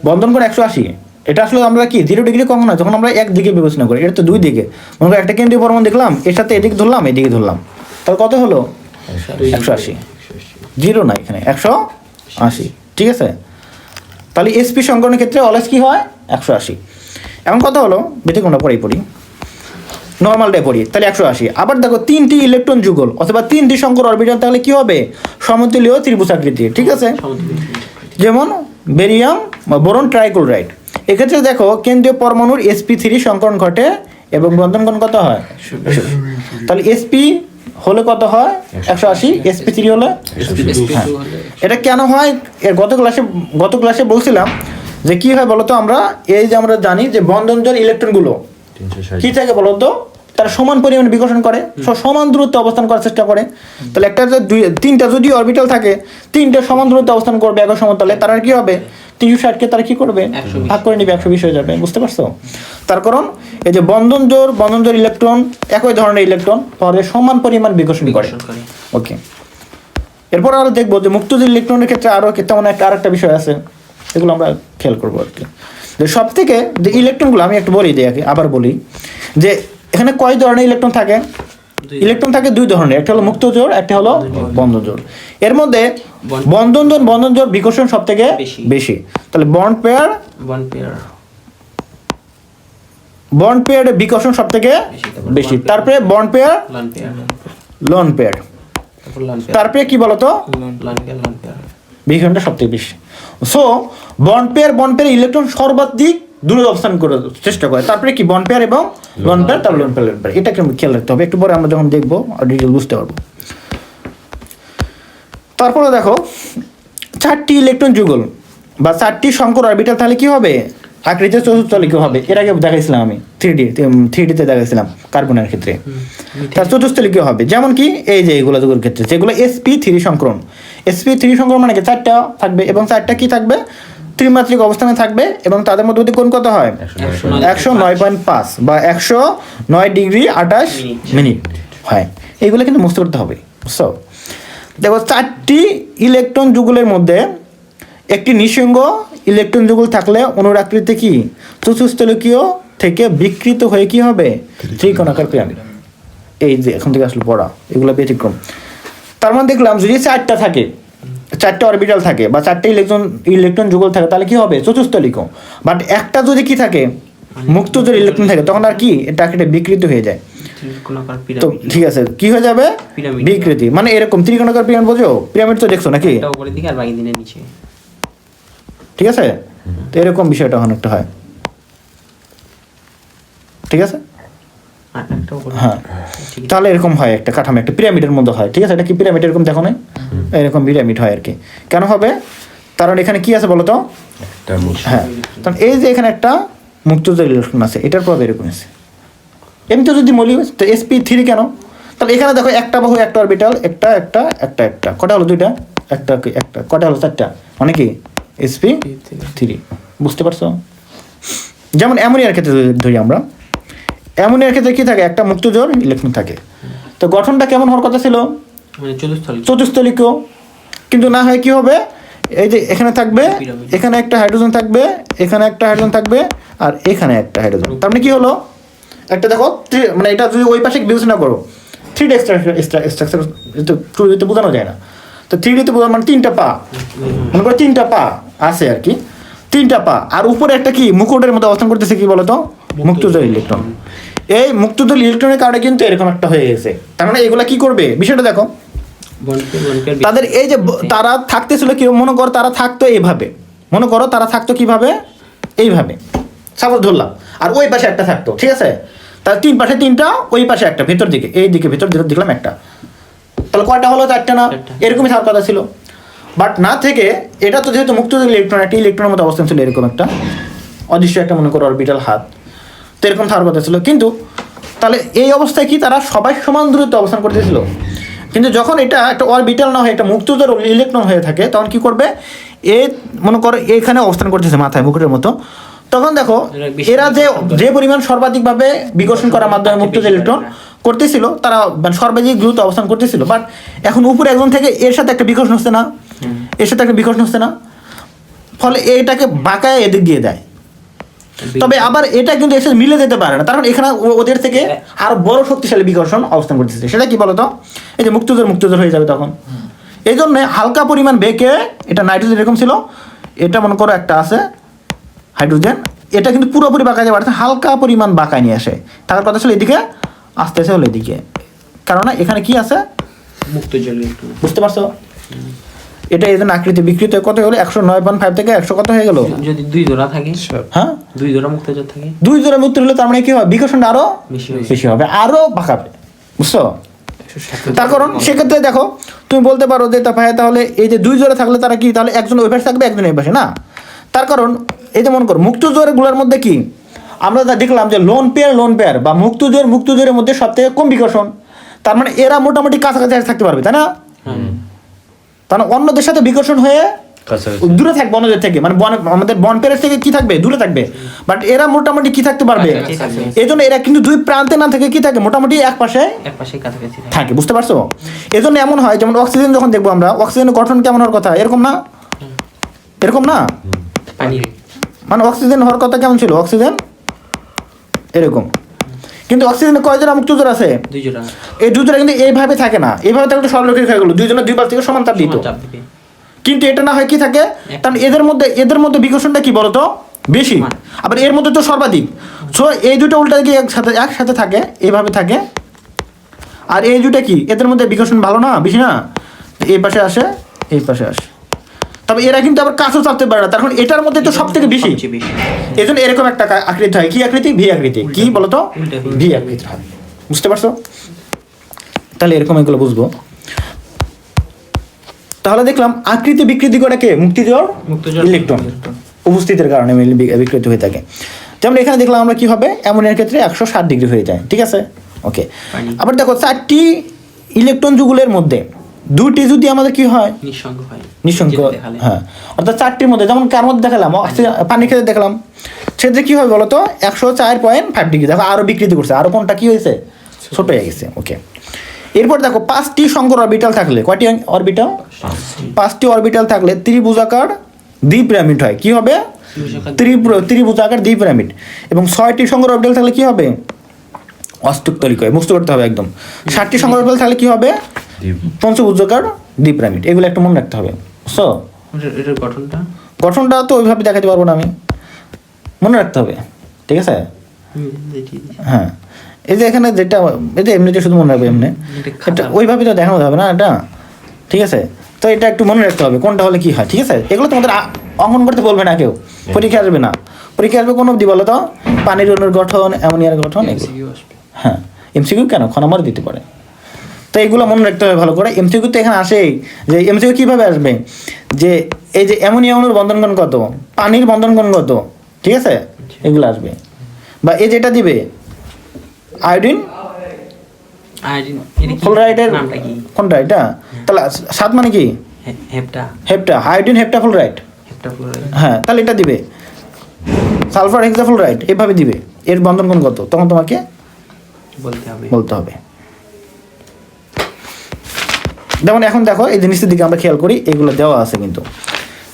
বন্ধন কোণ 180। এটা আসলে আমরা কি 0 ডিগ্রি কখন হয়? যখন আমরা একদিকে বিবেচনা করি। এটা তো দুই দিকে, মনে করি একটা কেন্দ্রীয় পরমাণু দেখলাম, এর সাথে এদিকে ধরলাম এদিকে ধরলাম, তাহলে কত হলো? 180। 0 না, এখানে 180। ঠিক আছে, তাহলে এসপি সংকরণের ক্ষেত্রে অলওয়েজ কি হয়? 180। এমন কথা হলো ব্যতিক্রমটা পড়ি নর্মালটাই পড়ি, তাহলে 180। আবার দেখো তিনটি ইলেকট্রন যুগল অথবা তিনটি সংকর অরবিটাল, তাহলে কি হবে? সমতুল্য ত্রিভুজ আকৃতি। ঠিক আছে, যেমন বেরিয়াম বা বোরন ট্রাইক্লোরাইড। এক্ষেত্রে দেখো কেন্দ্রীয় পরমাণুর sp3 সংকরণ ঘটে এবং বন্ধন কোণ কত হয়? তাহলে sp হলে কত হয়? 180। sp3 হলে হ্যাঁ। এটা কেন হয়? এর গত ক্লাসে বলছিলাম যে কি হয় বলতো? আমরা এই যে আমরা জানি যে বন্ধনজোড় ইলেকট্রনগুলো 360 কি থাকে বলতো? তারা সমান পরিমাণে বিকর্ষণ করে, সমান দূরত্বে অবস্থান করার চেষ্টা করে। তাহলে একটা যে তিনটা যদি অরবিটাল থাকে, তিনটা সমান দূরত্বে অবস্থান করবে একই সমতলে, তারা কি হবে? 360কে তারা কি করবে? ভাগ করে নিবে, 120 হয়ে যাবে। বুঝতে পারছো? তার কারণ এই যে বন্ধনজোড় ইলেকট্রন একই ধরনের ইলেকট্রন পরে সমান পরিমাণ বিকর্ষণ করে। ওকে, এরপর আরো দেখবো যে মুক্তজোড় ইলেকট্রনের ক্ষেত্রে আরো তেমন আরেকটা বিষয় আছে, এগুলো আমরা খেয়াল করবো আর কি। যে সব থেকে যে ইলেকট্রনগুলো আমি একটু বলি দিই, আবার বলি যে এখানে কয় ধরনের ইলেকট্রন থাকে? ইলেকট্রন থাকে দুই ধরনের, একটা হলো মুক্ত জোড়, একটা হলো বন্ধন জোড়। এর মধ্যে বন্ধন জোড় বিকর্ষণ সব থেকে বেশি। তাহলে বন্ড পেয়ার বিকর্ষণ সব থেকে বেশি। তারপরে বন্ড পেয়ার, লোন পেয়ার, তারপরে কি বলতো? বিকর্ষণটা সব থেকে বেশি। সো বন্ড পেয়ার ইলেকট্রন সর্বাধিক দূরে অবস্থান করে চেষ্টা করে। তারপরে কি বন্ড পেয়ার এবং লোন পেয়ার, তার লোন পেয়ার, এটা কিন্তু খেয়াল রাখতে হবে। একটু পরে আমরা যখন দেখবো ডিটেল বুঝতে পারবো। তারপরে দেখো চারটি ইলেকট্রন যুগল বা চারটি সংকর অরবিটাল, তাহলে কি হবে? আকৃতিতে চতুস্থলিক হবে। এর আগে দেখাইছিলাম আমি 3D-তে দেখাইছিলাম কার্বনের ক্ষেত্রে, তার চতুস্থলিক হবে। যেমন কি এই যে এগুলো যুগের ক্ষেত্রে যেগুলো sp3 সংকরণ, sp3 সংকরণ মানে কি? চারটা থাকবে এবং চারটা কি থাকবে? ত্রিমাত্রিক অবস্থানে থাকবে এবং তাদের মধ্যে কোণ কত হয়? 109.5 বা 109 ডিগ্রি 28 মিনিট হয়। এইগুলো কিন্তু মুখস্থ করতে হবে। বুঝছো? দেখো চারটি ইলেকট্রন যুগলের মধ্যে একটি নিঃসঙ্গ ইলেকট্রন যুগল থাকলে অণুর আকৃতি কি? চতুস্থলিকীয় থেকে বিকৃত হয়ে কি হবে? ত্রিকোণাকার পিরামিড। এই যে এখন থেকে আসলে পড়া, এগুলো ব্যতিক্রম। তার মানে দেখলাম যদি চারটা থাকে, চারটে অরবিটাল থাকে বা চারটে ইলেকট্রন যুগল থাকে, তাহলে কি হবে? চতুস্থলিক। বাট একটা যদি কি থাকে? মুক্তজোড় ইলেকট্রন থাকে, তখন আর কি এটা বিকৃত হয়ে যায়। তো ঠিক আছে, কি হয়ে যাবে? বিকৃতি। মানে এরকম ত্রিকোণাকার পিরামিড, বোঝো? পিরামিড তো দেখছো নাকি? ঠিক আছে, তো এরকম বিষয়টা অনেকটা হয়। ঠিক আছে, হ্যাঁ, তাহলে এরকম হয় একটা কাঠামো, একটা পিরামিডের মধ্যে হয়। ঠিক আছে, এটা কি পিরামিড এরকম দেখো না? এরকম পিরামিড হয় আর কি। কেন হবে? কারণ এখানে কি আছে বলো তো? হ্যাঁ, কারণ এই যে এখানে একটা মুক্তজোড় ইলেকট্রন আছে, এটার প্রভাব এরকম আছে। এমনি যদি বলি তো sp3 কেন? তাহলে এখানে দেখো একটা বাহু, একটা অরবিটাল, একটা কটা হলো? দুইটা, একটা কটা হলো? চারটা, মানে কি? sp3। বুঝতে পারছো? যেমন অ্যামোনিয়ার ক্ষেত্রে ধরি আমরা, অ্যামোনিয়ার ক্ষেত্রে কি থাকে? একটা মুক্তজোড় ইলেকট্রন থাকে। তো গঠনটা কেমন হওয়ার কথা ছিল? চতুস্থলিক। কিন্তু না হয় কি হবে? এই যে এখানে থাকবে, এখানে একটা হাইড্রোজেন থাকবে, এখানে একটা হাইড্রোজেন থাকবে, আর এখানে একটা হাইড্রোজেন। তার মানে কি হলো? একটা দেখো, মানে এটা যদি ওই পাশে বিবেচনা করো, 3D স্ট্রাকচার বোঝানো যায় না। তো 3D মানে 3টা পা, মনে করো 3টা পা আছে আর কি, 3টা পা, আর উপরে একটা কি মুকুটের মতো অবস্থান করতেছে কি বলতো, মুক্তোজ্বর ইলেকট্রন। এই মুক্তোজ্বর ইলেকট্রনের কারণে কিন্তু এরকম একটা হয়ে গেছে। তার মানে এগুলা কি করবে বিষয়টা দেখো, তাদের এই যে তারা থাকতেছিল কি, মনে করো তারা থাকতো এইভাবে, মনে করো তারা থাকতো কিভাবে, এইভাবে সাপোজ ধরলাম, আর ওই পাশে একটা থাকতো, ঠিক আছে, তার 3 পাশে 3টা, ওই পাশে একটা, ভেতর দিকে, এই দিকে ভেতর দিকে দেখলাম একটা, তাহলে কয়টা হলো, 4টা না, এরকমই থাকার কথা ছিল। বাট না থেকে এটা তো যেহেতু মুক্তোজ্বর ইলেকট্রন, একটা ইলেকট্রনের মতো অবস্থান ছিল এরকম একটা অদৃশ্য একটা, মনে করো অরবিটাল হাত, তো এরকম থাকার কথা ছিল। কিন্তু তাহলে এই অবস্থায় কি তারা সবাই সমান দূরত্বে অবস্থান করতেছিল, কিন্তু যখন এটা একটা অরবিটাল না হয়ে একটা মুক্তোজ্বর ইলেকট্রন হয়ে থাকে, তখন কি করবে, এ মনে করো এখানে অবস্থান করতেছে মাথায় মুকুটের মতো, তখন দেখো এরা যে পরিমাণ সর্বাধিকভাবে বিকর্ষণ করার মাধ্যমে মুক্তোজ্বর ইলেকট্রন করতেছিল, তারা মানে সর্বাধিক দ্রুত অবস্থান করতেছিল। বাট এখন উপরে একজন থেকে এর সাথে একটা বিকর্ষণ হচ্ছে না, এর সাথে একটা বিকর্ষণ হচ্ছে না, ফলে এটাকে বাঁকায় এদিক দিয়ে দেয়। তবে আবার এটা কিন্তু এর সাথে মিলে যেতে পারে না, কারণ এখানে ওদের থেকে আরো বড় শক্তিশালী বিকর্ষণ অবস্থান করতেছে। সেটা কি বলতো, এই যে মুক্তোজ্বর হয়ে যাবে তখন। এই জন্য হালকা পরিমাণ বেঁকে, এটা নাইট্রোজেন এরকম ছিল, এটা মনে করো একটা আছে হাইড্রোজেন, এটা কিন্তু পুরোপুরি বাঁকা যাবে, হালকা পরিমাণ বাঁকায় নিয়ে আসে, থাকার কথা ছিল এদিকে, আস্তে আস্তে হলো এদিকে, কারণ এখানে কি আছে মুক্তোজ্বর ইলেকট্রন, বুঝতে পারছো। এটা এই জন্য আকৃতি বিকৃত কত হলো, 109.5 থেকে 100 কত হয়ে গেল, যদি 2 জোড়া থাকে, হ্যাঁ 2 জোড়া মুক্তোজ্বর থাকে, 2 জোড়া মুক্ত হলে তার মানে কি হবে, বিকর্ষণটা আরো বেশি বেশি হবে, আরো বাঁকাবে, বুঝছো। তার কারণ সেক্ষেত্রে দেখো তুমি বলতে পারো যে তা ভাই তাহলে এই যে 2 জোড়া থাকলে তারা কি, তাহলে একজন ওই পাশে থাকবে একজন এই পাশে না। তার কারণ এই যে মনে করো মুক্তোজ্বর গুলোর মধ্যে কি আমরা যা দেখলাম যে লোন পেয়ার বা মুক্তোজ্বরের মধ্যে সব থেকে কম বিকর্ষণ, তার মানে এরা মোটামুটি কাছাকাছি থাকতে পারবে, তাই না। তার অন্যদের সাথে বিকর্ষণ হয়ে দূরে থাকবে অন্যদের থেকে, মানে আমাদের বন পেয়ারের থেকে কি থাকবে, দূরে থাকবে, বাট এরা মোটামুটি কি থাকতে পারবে, এই জন্য এরা কিন্তু 2 প্রান্তে না থেকে কি থাকে, মোটামুটি এক পাশে কাছাকাছি থাকে, বুঝতে পারছো। এই জন্য এমন হয়, যেমন অক্সিজেন যখন দেখবো আমরা, অক্সিজেনের গঠন কেমন হওয়ার কথা, এরকম না, এরকম না, মানে অক্সিজেন হওয়ার কথা কেমন ছিল, অক্সিজেন এরকম, কিন্তু অক্সিজেনে কয় জোড়া মুক্তোজ্বর আছে, 2 জোড়া, এই 2 জোড়া কিন্তু এইভাবে থাকে না, এইভাবে থাকলে সরলরেখা হয়ে গেল, 2 জনের 2 পাশ থেকে সমান তাপ দিত, কিন্তু এটা না হয় কি থাকে, কারণ এদের মধ্যে বিকর্ষণটা কি বলতো বেশি, আবার এর মধ্যে তো সর্বাধিক, সো এই দুটো উল্টা কি একসাথে থাকে, এইভাবে থাকে, আর এই দুটো কি এদের মধ্যে বিকর্ষণ ভালো না, বেশি না, এই পাশে আসে এই পাশে আসে, তবে এরা কিন্তু আবার কাছেও চাপতে পারে না, তখন এটার মধ্যে তো সব থেকে বেশি, এই জন্য এরকম একটা আকৃতি হয়, কি আকৃতি, ভি আকৃতি, কি বলতো ভি আকৃতি হয়, বুঝতে পারছো। তাহলে এরকম এগুলো বুঝবো। তাহলে দেখলাম আকৃতি বিকৃতি করে কে, মুক্তোজ্বর ইলেকট্রন উপস্থিতির কারণে বিকৃত হয়ে থাকে। যেমন এখানে দেখলাম আমরা কি হবে, অ্যামোনিয়ার ক্ষেত্রে 160 ডিগ্রি হয়ে যায়, ঠিক আছে, ওকে। আবার দেখো 4টি ইলেকট্রন যুগলের মধ্যে 2টি যদি আমাদের কি হয়, নিঃসঙ্গ, হ্যাঁ, অর্থাৎ 4টির মধ্যে, যেমন কার মধ্যে দেখালাম, পানির ক্ষেত্রে দেখলাম, সেক্ষেত্রে কি হয় বলতো 104.5 ডিগ্রি, দেখো আরো বিকৃতি করছে, আরো কোনটা কি হয়েছে, ছোট হয়ে গেছে, ওকে। এরপর দেখো 5টি শঙ্কর অরবিটাল থাকলে, কয়টি অরবিটাল, 5টি অরবিটাল থাকলে ত্রিভুজাকার দ্বিপিরামিড হয়, কি হবে, ত্রিভুজাকার দ্বিপিরামিড, এবং 6টি শঙ্কর অরবিটাল থাকলে কি হবে, অষ্টকতলিক হয়, মুক্ত করতে হবে একদম। 7টি শঙ্কর অরবিটাল থাকলে কি হবে, পঞ্চভুজাকার দ্বিপিরামিড, এগুলো একটা মনে রাখতে হবে, বুঝছো। এটার গঠনটা তো ওইভাবে দেখাতে পারবো না আমি, মনে রাখতে হবে, ঠিক আছে, হ্যাঁ। এই যে এখানে যেটা, এটা এমনিতে শুধু মনে রাখবে, এমনি এটা ওইভাবে তো দেখানো যাবে না এটা, ঠিক আছে। তো এটা একটু মনে রাখতে হবে কোনটা হলে কি হয়, ঠিক আছে। এগুলো তোমাদের অঙ্কন করতে বলবে না কেউ, পরীক্ষা আসবে না, পরীক্ষা আসবে কোন অবধি বলো তো, পানির অণুর গঠন, অ্যামোনিয়ার গঠন, হ্যাঁ এমসিকিউ কেন ক্ষণামার দিতে পারে। তো এইগুলো মনে রাখতে হবে ভালো করে। এমসিকিউ তো এখানে আসেই, যে এমসিকিউ কীভাবে আসবে, যে এই যে অ্যামোনিয়া অণুর বন্ধন কোণ কত, পানির বন্ধন কোণ কত, ঠিক আছে, এগুলো আসবে। বা এই যেটা দিবে আয়োডিন ফ্লোরাইডের কোনটা, এটা তাহলে 7 মানে কি, হেপ্টা, আয়োডিন হেপ্টা ফ্লোরাইড, হ্যাঁ, তাহলে এটা দিবে সালফার হেক্সাফ্লোরাইড, এভাবে দিবে, এর বন্ধন কোণ কত, তখন তোমাকে বলতে হবে। যেমন এখন দেখো এই জিনিসের দিকে আমরা খেয়াল করি, এগুলো দেওয়া আছে কিন্তু,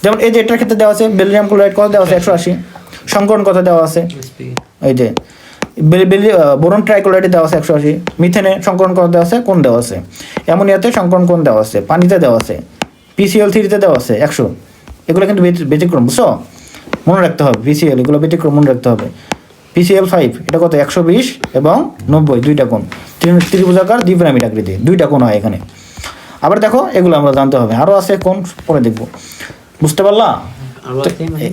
যেমন এই যে এটার ক্ষেত্রে দেওয়া আছে বেরিলিয়াম ক্লোরাইড কত দেওয়া আছে, 180, সংকরণ কত দেওয়া আছে, এই যে বোরন ট্রাইক্লোরাইডে দেওয়া আছে 180, মিথেনে সংকরণ কত দেওয়া আছে, কোন দেওয়া আছে, অ্যামোনিয়াতে সংকরণ কোন দেওয়া আছে, পানিতে দেওয়া আছে, PCl3 দেওয়া আছে 100, এগুলো কিন্তু ব্যতিক্রম, বুঝছো? মনে রাখতে হবে PCl এগুলো ব্যতিক্রম মনে রাখতে হবে। PCl5 এটা কত 120 এবং 90, দুইটা কোণ, ত্রিভুজাকার দ্বিপিরামিড আকৃতি, দুইটা কোণ হয় এখানে। আবার দেখো এগুলো আমরা জানতে হবে, আরও আছে কোণ পরে দেখব, বুঝতে পারলা? আরো আছে মানে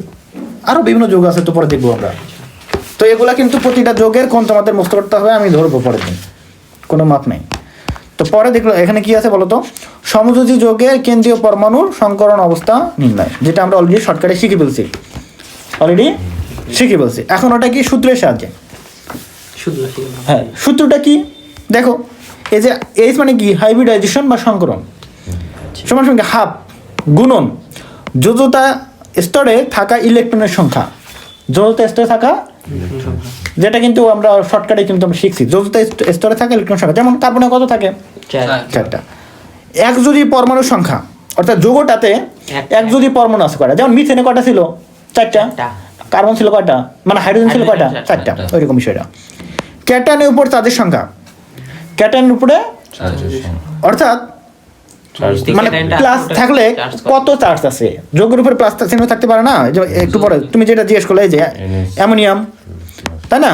আরও বিভিন্ন যোগ আছে, তো পরে দেখবো আমরা। তো এগুলা কিন্তু প্রতিটা যোগের কোণ তোমাদের মুক্ত করতে হবে, আমি ধরবো পরের দিন, কোনো মাপ নেই। তো পরে দেখলো এখানে কি আছে বলতো, সমযোজী যোগের কেন্দ্রীয় পরমাণুর সংকরণ অবস্থা নির্ণয়, যেটা আমরা অলরেডি শর্টকাটে শিখে ফেলছি, এখন ওটা কি সূত্রের সাহায্যে। শুধু হ্যাঁ, সূত্রটা কি দেখো, এই যে এইচ মানে কি হাইব্রিডাইজেশন বা সংকরণ, সমান সঙ্গে হাফ গুণন যোজতা স্তরে থাকা ইলেকট্রনের সংখ্যা, যোজতা স্তরে থাকা, যেটা কিন্তু আমরা শর্টকাটে কিন্তু আমরা শিখছি, যোজতা স্তরে থাকা ইলেকট্রন সংখ্যা। যেমন কার্বনে কত থাকে? 4টা। একযোজী পরমাণুর সংখ্যা, অর্থাৎ যৌগটাতে একযোজী পরমাণু আছে কয়টা? যেমন মিথেনে কয়টা ছিল? 4টা। কার্বন ছিল কয়টা, মানে হাইড্রোজেন ছিল কয়টা? 4টা। ওইরকম বিষয়টা। ক্যাটায়নের উপর চার্জের সংখ্যা, ক্যাটায়নের উপরে অর্থাৎ মানে প্লাস থাকলে কত চার্জ আছে, যৌগের উপরে প্লাস চিহ্ন থাকতে পারে না? একটু পরে তুমি যেটা জিজ্ঞেস করলে, এই যে অ্যামোনিয়াম, তাই না?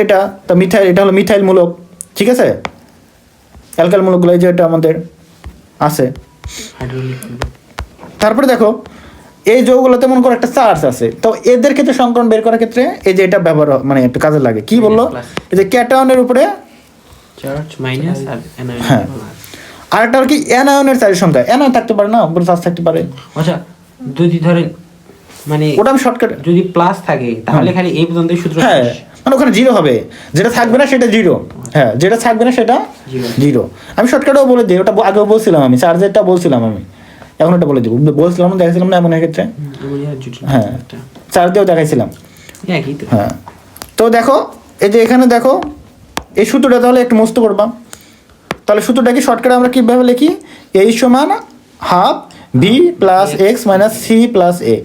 এটা তো মিথাইল, এটা হলো মিথাইল মূলক, ঠিক আছে? অ্যালকাইল মূলকগুলো এই যে এটা আমাদের আছে। তারপরে দেখো এই যৌগগুলোতে মনে করো একটা চার্জ আছে, তো এদের ক্ষেত্রে সংকরণ বের করার ক্ষেত্রে এই যে এটা ব্যবহার মানে একটু কাজে লাগে। কি বললো, এই যে ক্যাটায়নের উপরে চার্জ মাইনাস আর অ্যানায়ন। হ্যাঁ, আরেকটা হলো কি অ্যানায়নের চার্জের সংখ্যা, অ্যানায়ন থাকতে পারে না, উপরে চার্জ থাকতে পারে। আচ্ছা, যদি ধরেন মানে ওটা আমি শর্টকাট, যদি প্লাস থাকে তাহলে খালি এই পর্যন্ত সূত্র হ্যাঁ, মানে ওখানে জিরো হবে, যেটা থাকবে না সেটা জিরো, হ্যাঁ, যেটা থাকবে না সেটা জিরো। আমি শর্টকাটেও বলে দিই, ওটা আগেও বলছিলাম আমি, চার্জেরটা বলছিলাম আমি, এখন ওটা বলে দিব, বলছিলাম না, দেখাইছিলাম না এমন ক্ষেত্রে, হ্যাঁ, চার্জ দিয়েও দেখাইছিলাম, একই তো। হ্যাঁ। তো দেখো এই যে এখানে দেখো এই সূত্রটা তাহলে একটু মুস্ত করবা, তাহলে সূত্রটা কি শর্টকাটে আমরা কীভাবে লিখি? এই সমান half B plus X minus C plus A.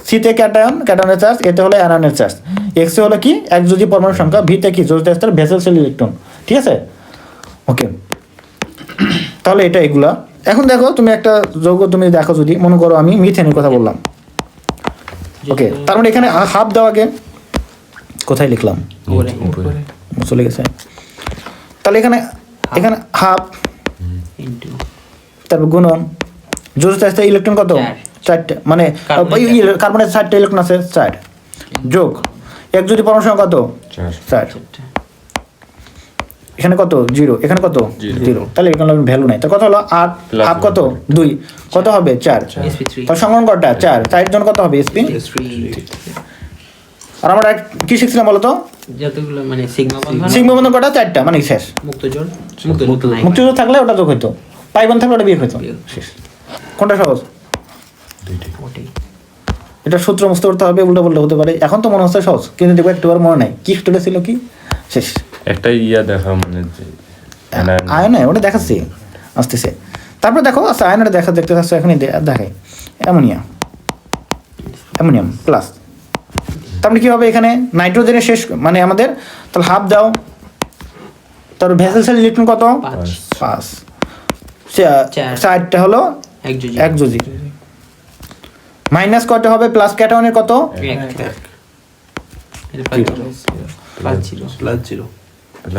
সিতে ক্যাটায়নের চার্জ, এতে হলো অ্যানায়নের চার্জ, এক্সে হলো কি একযোজী পরমাণুর সংখ্যা, ভিতে কি যোজিত স্তর ভেসেল সেল ইলেকট্রন, ঠিক আছে? ওকে, তাহলে এটা এগুলা। এখন দেখো তুমি একটা যৌগ তুমি দেখো, যদি মনে করো আমি মিথেনের কথা বললাম, ওকে, তার মানে এখানে হাফ দেওয়াকে কোথায় লিখলাম? চলে গেছে। তাহলে এখানে হাফ, তারপর গুণন যোজিত স্তর ইলেকট্রন কত? 4টা, মানে কার্বনের 4টা ইলেকট্রন আছে, 4 যোগ একযোজী পরমাণুর সংখ্যা কত? 4। এখানে কত? 0, এখানে কত? 0, তাহলে এখানে ভ্যালু নাই। তো কত হলো 8, হাফ কত? 2, কত হবে? 4। তাহলে সংকরণ কয়টা? 4, 4 জন কত হবে? sp। আর আমরা কি শিখছিলাম বলতো? যতগুলো মানে সিগমা বন্ধন, সিগমা বন্ধন কয়টা? 4টা, মানে শেষ। মুক্ত জোড় থাকলে ওটা যোগ হইতো, পাই বন্ধন থাকলে ওটা বিয়োগ হইতো, শেষ। কোনটা সহজ? এটা সূত্র মুস্ত করতে হবে, উল্টো পাল্টা হতে পারে। এখন তো মনে হচ্ছে সহজ, কিন্তু দেখবো একটাবার মনে নাই কি সূত্রটা ছিল, কি শেষ। একটা দেখা মানে আয়নে ওটা দেখাচ্ছি আসতেছে। তারপরে দেখো আচ্ছা আয়নটা দেখতে থাকছো, এখনই দেখাই অ্যামোনিয়াম প্লাস। তারপরে কি হবে এখানে? নাইট্রোজেনের শেষ মানে আমাদের, তাহলে হাফ দাও, তারপর ভেসেল সেল ইলেকট্রন কত? 5। 4টা হলো একযোজী, মাইনাস কত হবে? প্লাস ক্যাটায়নের কত?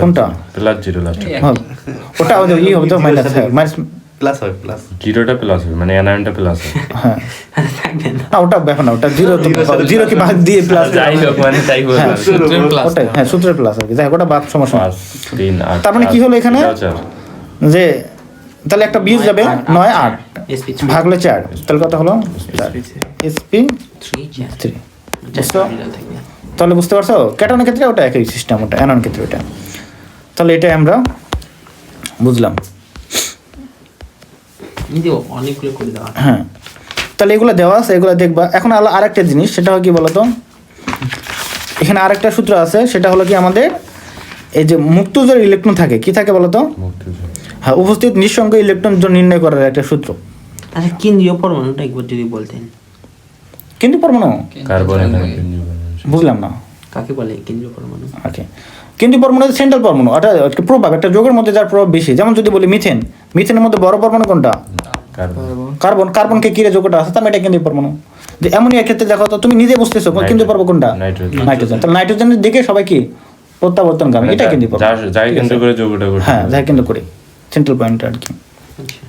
কোনটা? প্লাস 0 লাস্ট, ওটা হবে ই হবে তো মাইনাস, মাইনাস প্লাস হবে, প্লাস জিরোটা প্লাস হবে, মানে অ্যানায়নটা প্লাস হবে। হ্যাঁ, না ওটা ব্যাপার না, ওটা জিরো কি ভাগ দিয়ে প্লাস, যাই হোক মানে তাই বললাম, ওটাই, হ্যাঁ সূত্রের প্লাস আর কি, যাই হোক ওটা বাদ, সমস্যা না। 5 3 8। তার মানে কি হলো এখানে যে, তাহলে একটা বিয়োগ যাবে 9 8 ভাগ হলো 4, তাহলে কত হলো? sp3। তাহলে বুঝতে পারছো ক্যাটায়নের ক্ষেত্রে ওটা একই সিস্টেম, ওটা অ্যানায়নের ক্ষেত্রে ওটা। তাহলে এটা আমরা বুঝলাম, হ্যাঁ। তাহলে এগুলো দেওয়া আছে, এগুলো দেখবা। এখন আরেকটা জিনিস, সেটা হলো কি বলতো, এখানে আরেকটা সূত্র আছে, সেটা হলো কি আমাদের এই যে মুক্ত যে ইলেকট্রন থাকে, কি থাকে বলতো? হ্যাঁ, উপস্থিত নিঃসংখ্য ইলেকট্রন নির্ণয় করার একটা সূত্র। আচ্ছা, কেন্দ্রীয় পরমাণুটা একবার যদি বলতেন। কেন্দ্রীয় পরমাণু কার্বন, বুঝলাম না কাকে বলে কেন্দ্রীয় পরমাণু? ওকে, কেন্দ্রীয় পরমাণু সেন্ট্রাল পরমাণু, ওটা প্রভাব একটা যোগের মধ্যে যার প্রভাব বেশি। যেমন যদি বলি মিথেনের মধ্যে বড় পরমাণু কোনটা? কার্বন কার্বনকে কিরে যোগটা আছে তার এটা কেন্দ্রীয় পরমাণু। যে এমনই ক্ষেত্রে দেখো তো তুমি নিজে বুঝতেছো কেন্দ্রীয় পরমাণু কোনটা, নাইট্রোজেন। তাহলে নাইট্রোজেনের দিকে সবাই কি প্রত্যাবর্তনগামী, এটা কেন্দ্রীয় পরমাণু। যাই কেন্দ্র করে যোগটা করতে হ্যাঁ, যাই কেন্দ্র করে সেন্ট্রাল পয়েন্ট আর কি। আচ্ছা।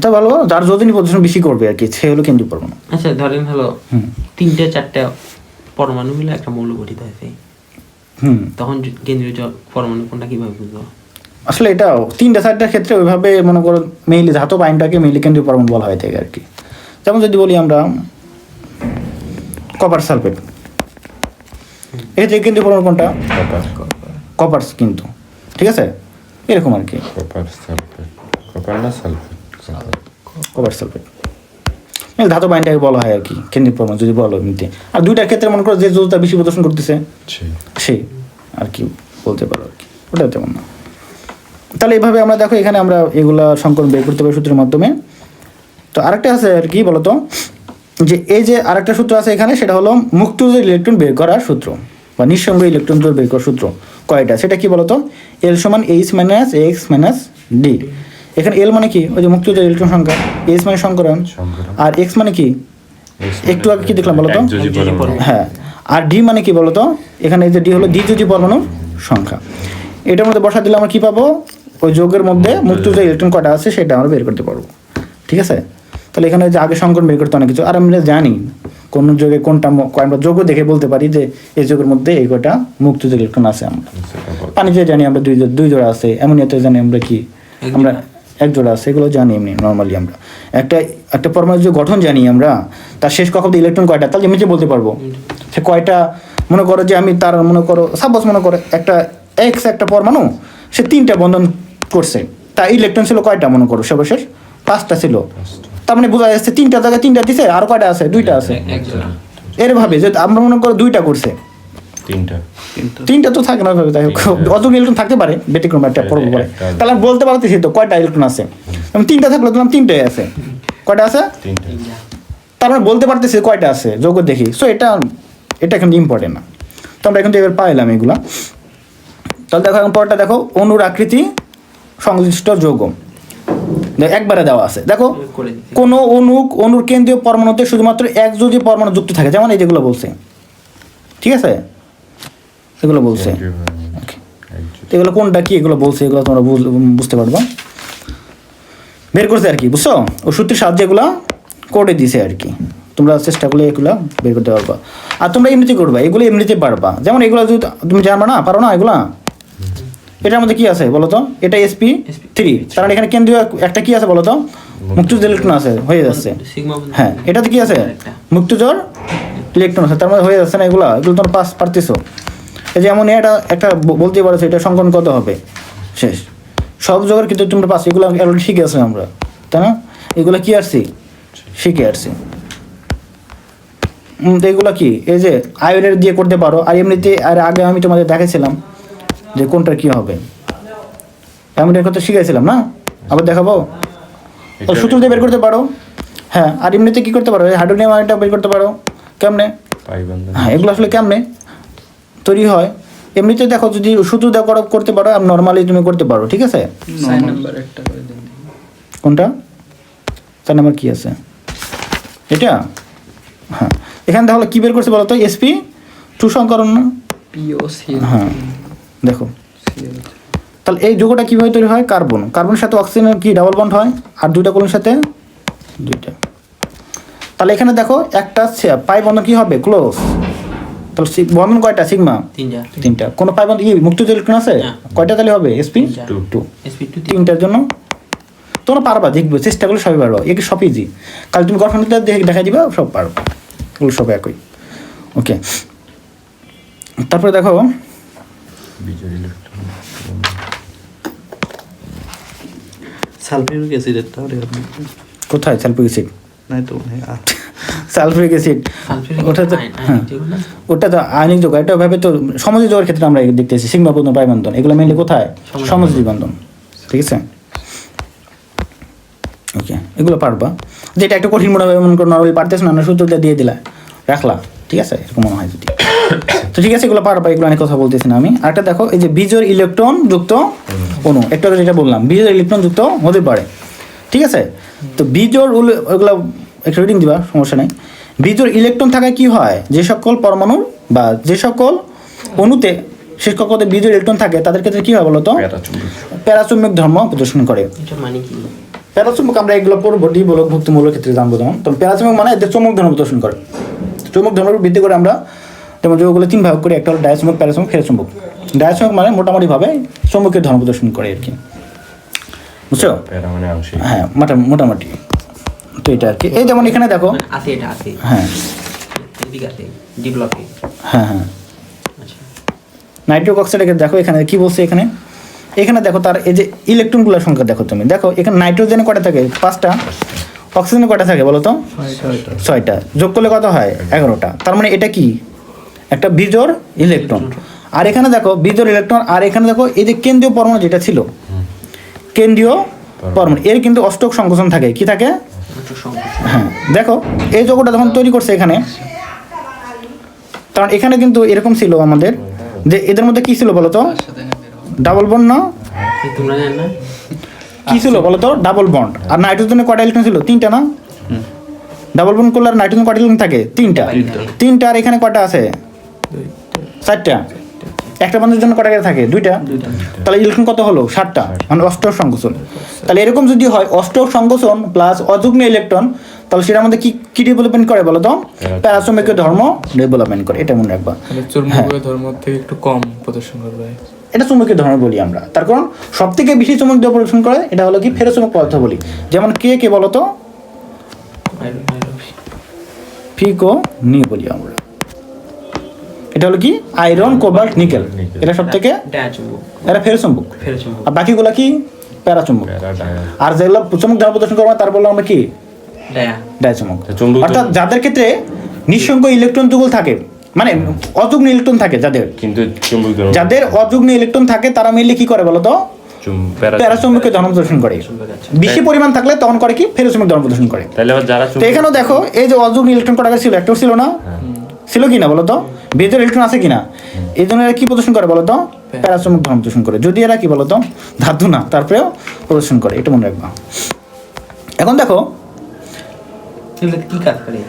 তা ভালো, যার যোজনী প্রদর্শন বেশি করবে আর কি, সে হলো কেন্দ্রীয় পরমাণু। আচ্ছা ধরেন হলো 3-4টা পরমাণু মিলে একটা মৌল গঠিত হয়েছে, তখন কেন্দ্রীয় পরমাণু কোনটা কিভাবে বুঝবো? আসলে এটাও 3-4টার ক্ষেত্রে ওইভাবে মনে করো মেইনলি ধাতব আইনটাকে মেইনলি কেন্দ্রীয় পরমাণু বলা হয়ে থাকে আর কি। যেমন যদি বলি আমরা কপার সালফেট, এই যে কেন্দ্রীয় পরমাণু কোনটা, কপার কিন্তু, ঠিক আছে, এরকম আর কি। কপার সালফেট, কপার না সালফেট, কপার সালফেট ধাতব আইনটাকে বলা হয় আর কি কেন্দ্রীয় পরমাণু যদি বলো এমনিতে। আর দুইটার ক্ষেত্রে মনে করো যে যোজতা বেশি প্রদর্শন করতেছে সেই আর কি বলতে পারো আর কি, ওটা তেমন না। তাহলে এইভাবে আমরা দেখো এখানে আমরা এগুলা সংকলন বের করতে পারি সূত্রের মাধ্যমে। তো আরেকটা আছে আর কি বলতো, যে এই যে আরেকটা সূত্র আছে এখানে, সেটা হলো মুক্ত ইলেকট্রন বের করার সূত্র বা নিঃসঙ্গ ইলেকট্রন বের করার সূত্র কয়টা, সেটা কি বলতো, এল সমান H minus x minus D. এখানে এল মানে কি, ওই যে মুক্ত ইলেকট্রন সংখ্যা, এইচ মানে সংকরণ, আর এক্স মানে কি, একটু আগে কি দেখলাম বলতো, হ্যাঁ, আর ডি মানে কি বলতো, এখানে এই যে ডি হলো দ্বিযোজী পরমাণুর সংখ্যা। এটার মধ্যে বসা দিলে আমরা কি পাবো, ওই যোগের মধ্যে মুক্ত যে ইলেকট্রন কয়টা আছে সেটা আমরা বের করতে পারবো, ঠিক আছে। তাহলে এখানে যে আগে সংকরণ বের করতে অনেক কিছু, আর আমরা জানি কোন যোগে কোনটা, আমরা যোগ দেখে বলতে পারি যে এই যোগের মধ্যে এই কয়টা মুক্ত যে ইলেকট্রন আছে। আমরা পানিতে জানি আমরা দুই জোড়া আছে, অ্যামোনিয়াতে জানি আমরা কি, আমরা এক জোড়া আছে, এগুলো জানি এমনি নর্মালি। আমরা একটা পরমাণুর যে গঠন জানি আমরা, তার শেষ কক্ষপথে ইলেকট্রন কয়টা, তাহলে এমনিতে বলতে পারবো সে কয়টা। মনে করো যে আমি তার মনে করো সাপোজ মনে করো একটা এক্স একটা পরমাণু, সে 3টা বন্ধন করছে, তার ইলেকট্রন ছিল কয়টা, মনে করো সর্বশেষ 5টা ছিল। তার মানে বোঝা যাচ্ছে 3টা জায়গায় 3টা দিছে, আর কয়টা আছে, 2টা আছে। এরভাবে যে আমরা মনে করো 2টা করছে, 3টা তো থাকে না, অত ইলেকট্রন থাকতে পারে ব্যতিক্রম একটা পর্ব পরে, তাহলে আমি বলতে পারতেছি তো কয়টা ইলেকট্রন আছে। 3টা থাকলে দিলাম 3টাই আছে, কয়টা আছে, তার মানে বলতে পারতেছি কয়টা আছে যোগ দেখি। সো এটা এখন ইম্পর্টেন্ট না, তো আমরা এখন তো এবার পাইলাম এগুলা। তাহলে দেখো এখন পরটা দেখো, অণুর আকৃতি সংশ্লিষ্ট যৌগ একবারে দেওয়া আছে। দেখো কোনো অণুর কেন্দ্রীয় পরমাণুতে শুধুমাত্র একযোজী পরমাণু যুক্ত থাকে, যেমন এই যেগুলো বলছে, ঠিক আছে, এগুলো বলছে। এগুলো কোনটা কি এগুলো বলছে, এগুলো তোমরা বুঝতে পারবো, বের করছে আর কি, বুঝছো, ও সূত্রের সাহায্যে এগুলা করে দিছে আর কি। তোমরা চেষ্টা করলে এগুলা বের করতে পারবা, আর তোমরা এমনিতে করবা, এগুলো এমনিতে পারবা। যেমন এগুলো যদি তুমি জানবা না, পারো না এগুলা, এটার মধ্যে কি আছে বলতো, এটা sp3, কারণ এখানে কেন্দ্রীয় একটা কি আছে বলতো, মুক্তজ ইলেকট্রন আছে, হয়ে যাচ্ছে। হ্যাঁ, এটাতে কি আছে, মুক্তজর ইলেকট্রন আছে, তার মধ্যে হয়ে যাচ্ছে না, এগুলো তোমরা পারতেছো। এই যে এমন এটা একটা বলতে পারছো, এটা সংকলন কত হবে শেষ, সব জোগাড় কিন্তু তোমরা পাচ্ছ, এগুলো শিখে আসো আমরা, তাই না, এগুলো কি আসছি শিখে আসছি। এগুলো কি, এই যে আয়নের দিয়ে করতে পারো, আর এমনিতে আর আগে আমি তোমাদের দেখাইছিলাম যে কোনটা কি হবে, অ্যামোনিয়ার কথা শিখাইছিলাম না, আবার দেখাবো, সূত্র দিয়ে বের করতে পারো। হ্যাঁ, আর এমনিতে কি করতে পারো, হাইড্রোনিয়াম আয়নটা বের করতে পারো কেমনে, হ্যাঁ, এগুলো আসলে কেমনে তৈরি হয়, এমনিতে দেখো যদি সূত্র দিয়ে করতে পারো, আর নর্মালি তুমি করতে পারো, ঠিক আছে। কোনটা 4 নাম্বার কি আছে এটা, হ্যাঁ, এখানে তাহলে কি বের করছে বলো তো, sp2 সংকরণ না, হ্যাঁ দেখো। তাহলে এই যৌগটা কিভাবে তৈরি হয়, কার্বনের সাথে অক্সিজেনের কি ডাবল বন্ড হয়, আর 2টা কোণের সাথে 2টা। তাহলে এখানে দেখো একটা পাই বন্ধন কি হবে, ক্লোজ। তাহলে বন্ধন কয়টা, সিগমা 3টা। কোনো পাই বন্ধন মুক্ত ইলেকট্রন আছে কয়টা, তাহলে হবে sp2, 3টার জন্য। তোমরা পারবা, দেখবে চেষ্টা করলে সবই পারবা, একে সব ইজি। কাল তুমি গঠনটা দেখা দিবা, সব পারবা, এগুলো সব একই। ওকে, তারপরে দেখো সালফিউরিক অ্যাসিডের তাহলে কোথায় সালফিউরিক অ্যাসিড, নাই তো সালফিউরিক অ্যাসিড ওটা তো, হ্যাঁ ওটা তো আয়নিক যৌগ, এটা ভাবে তো সমযোজী যৌগের ক্ষেত্রে আমরা দেখতেছি সিগমা বন্ধন পাই বন্ধন, এগুলো মেইনলি কোথায়, সমযোজী বন্ধন, ঠিক আছে। ওকে, এগুলো পারবা, যেটা একটা কঠিন মনে হবে, মনে করো নর্মালি পারতেছ না, সূত্র দিয়ে দিলা রাখলা, ঠিক আছে, এরকম মনে হয় যদি। তো ঠিক আছে, এগুলো পারবা, এগুলো অনেক কথা বলতেছি না আমি। আরেকটা দেখো, এই যে বিজোড় ইলেকট্রন যুক্ত অণু, একটু আগে যেটা বললাম বিজোড় ইলেকট্রন যুক্ত হতে পারে, ঠিক আছে। তো বিজোড় ওগুলো একটু রিডিং দিবা, সমস্যা নেই। বিজোড় ইলেকট্রন থাকায় কি হয়, যে সকল পরমাণু বা যে সকল অণুতে শেষ কক্ষতে বিজোড় ইলেকট্রন থাকে তাদের ক্ষেত্রে কি হয় বলতো, প্যারাচুম্বক ধর্ম প্রদর্শন করে। এটা মানে কি? প্যারাচুম্বক আমরা এগুলো পড়বো ডি বলক ভুক্তমূলক ক্ষেত্রে জানবো তখন। তো প্যারাচুম্বক মানে এদের চুম্বক ধর্ম প্রদর্শন করে। চুম্বক ধর্মের ভিত্তি করে আমরা যেমন যৌগগুলো 3 ভাগ করি, একটা হলো ডায়াচুম্বক, প্যারাচুম্বক, ফেরোচুম্বক। ডায়াচুম্বক মানে মোটামুটিভাবে চুম্বকের ধর্ম প্রদর্শন করে আর কি, বুঝছো? হ্যাঁ, মোটামুটি। তো এটা আর কি, এই যেমন এখানে দেখো আছে, এটা আছে, হ্যাঁ এদিকে আছে, ডি ব্লকে। হ্যাঁ হ্যাঁ, আচ্ছা, নাইট্রিক অক্সাইডকে দেখো এখানে কি বলছে, এখানে দেখো তার এই যে ইলেকট্রনগুলোর সংখ্যা দেখো তুমি, দেখো এখানে নাইট্রোজেনে কয়টা থাকে, 5টা, অক্সিজেনে কয়টা থাকে বলো তো, 6টা, যোগ করলে কত হয়, 11টা। তার মানে এটা কি, একটা বিজোড় ইলেকট্রন। আর এখানে দেখো বিজোড় ইলেকট্রন, আর এখানে দেখো এই যে কেন্দ্রীয় পরমাণু যেটা ছিল, কেন্দ্রীয় পরমাণু এর কিন্তু অষ্টক সংকোচন থাকে, কি থাকে, হ্যাঁ। দেখো এই যৌগটা যখন তৈরি করছে এখানে, কারণ এখানে কিন্তু এরকম ছিল আমাদের যে এদের মধ্যে কি ছিল বলতো, ডাবল বন্ড না, তোমরা জানো না কি ছিল বলতো, ডাবল বন্ড। আর নাইট্রোজেনে কয়টা ইলেকট্রন ছিল, 3টা না, ডাবল বন্ড করলে আর নাইট্রোজেন কয়টা ইলেকট্রন থাকে, 3টা। আর এখানে কয়টা আছে, 4টা। একটা বন্ধের জন্য কয়টা থাকে, 2টা। তাহলে ইলেকট্রন কত হলো, 7টা, মানে অষ্টক সংকোচন। তাহলে এরকম যদি হয় অষ্টক সংকোচন প্লাস অযুগ্ম ইলেকট্রন, তাহলে সেটার মধ্যে কি ডেভেলপমেন্ট করে বলো তো, প্যারাচুম্বকীয় ধর্ম ডেভেলপমেন্ট করে, এটা মনে রাখবা। চুম্বকীয় ধর্ম থেকে একটু কম প্রদর্শন করবে, এটা চুম্বকীয় ধর্ম বলি আমরা। তার কারণ সব থেকে বেশি চুম্বক দিয়ে প্রদর্শন করে এটা হলো কি, ফেরোচুম্বক পদার্থ বলি। যেমন কে বলো তো, ফিকো নি বলি আমরা। এটা হলো কি, আয়রন, কোবাল্ট, নিকেল, এটা সব থেকে ডায়াচুম্বক, এটা ফেরোচুম্বক। ফেরোচুম্বক। আর বাকিগুলো কি, প্যারাচুম্বক। আর যেগুলো চুম্বক ধর্ম প্রদর্শন করবে তার বললাম আমরা কি, ডায়াচুম্বক। অর্থাৎ যাদের ক্ষেত্রে নিঃসঙ্গ ইলেকট্রন যুগল থাকে, মানে অযুগ্ম ইলেকট্রন থাকে যাদের, কিন্তু যাদের অযুগ্ম ইলেকট্রন থাকে তারা মিললে কি করে বলতো, প্যারাচুম্বকীয় ধর্ম প্রদর্শন করে। বেশি পরিমাণ থাকলে তখন করে কি, ফেরোচুম্বক ধর্ম প্রদর্শন করে। তো এখানেও দেখো এই যে অযুগ্ম ইলেকট্রন কটা ছিল, একটাও ছিল না, ছিল কি না বলতো, বেজোর ইলেকট্রন আছে কিনা, এই জন্য এরা কি প্রদর্শন করে বলতো, প্যারাচুম্বক ধর্ম প্রদর্শন করে। যদি এরা কি বলতো ধাতু না, তারপরেও প্রদর্শন করে, এটা মনে রাখবা। এখন দেখো কি কাজ করে,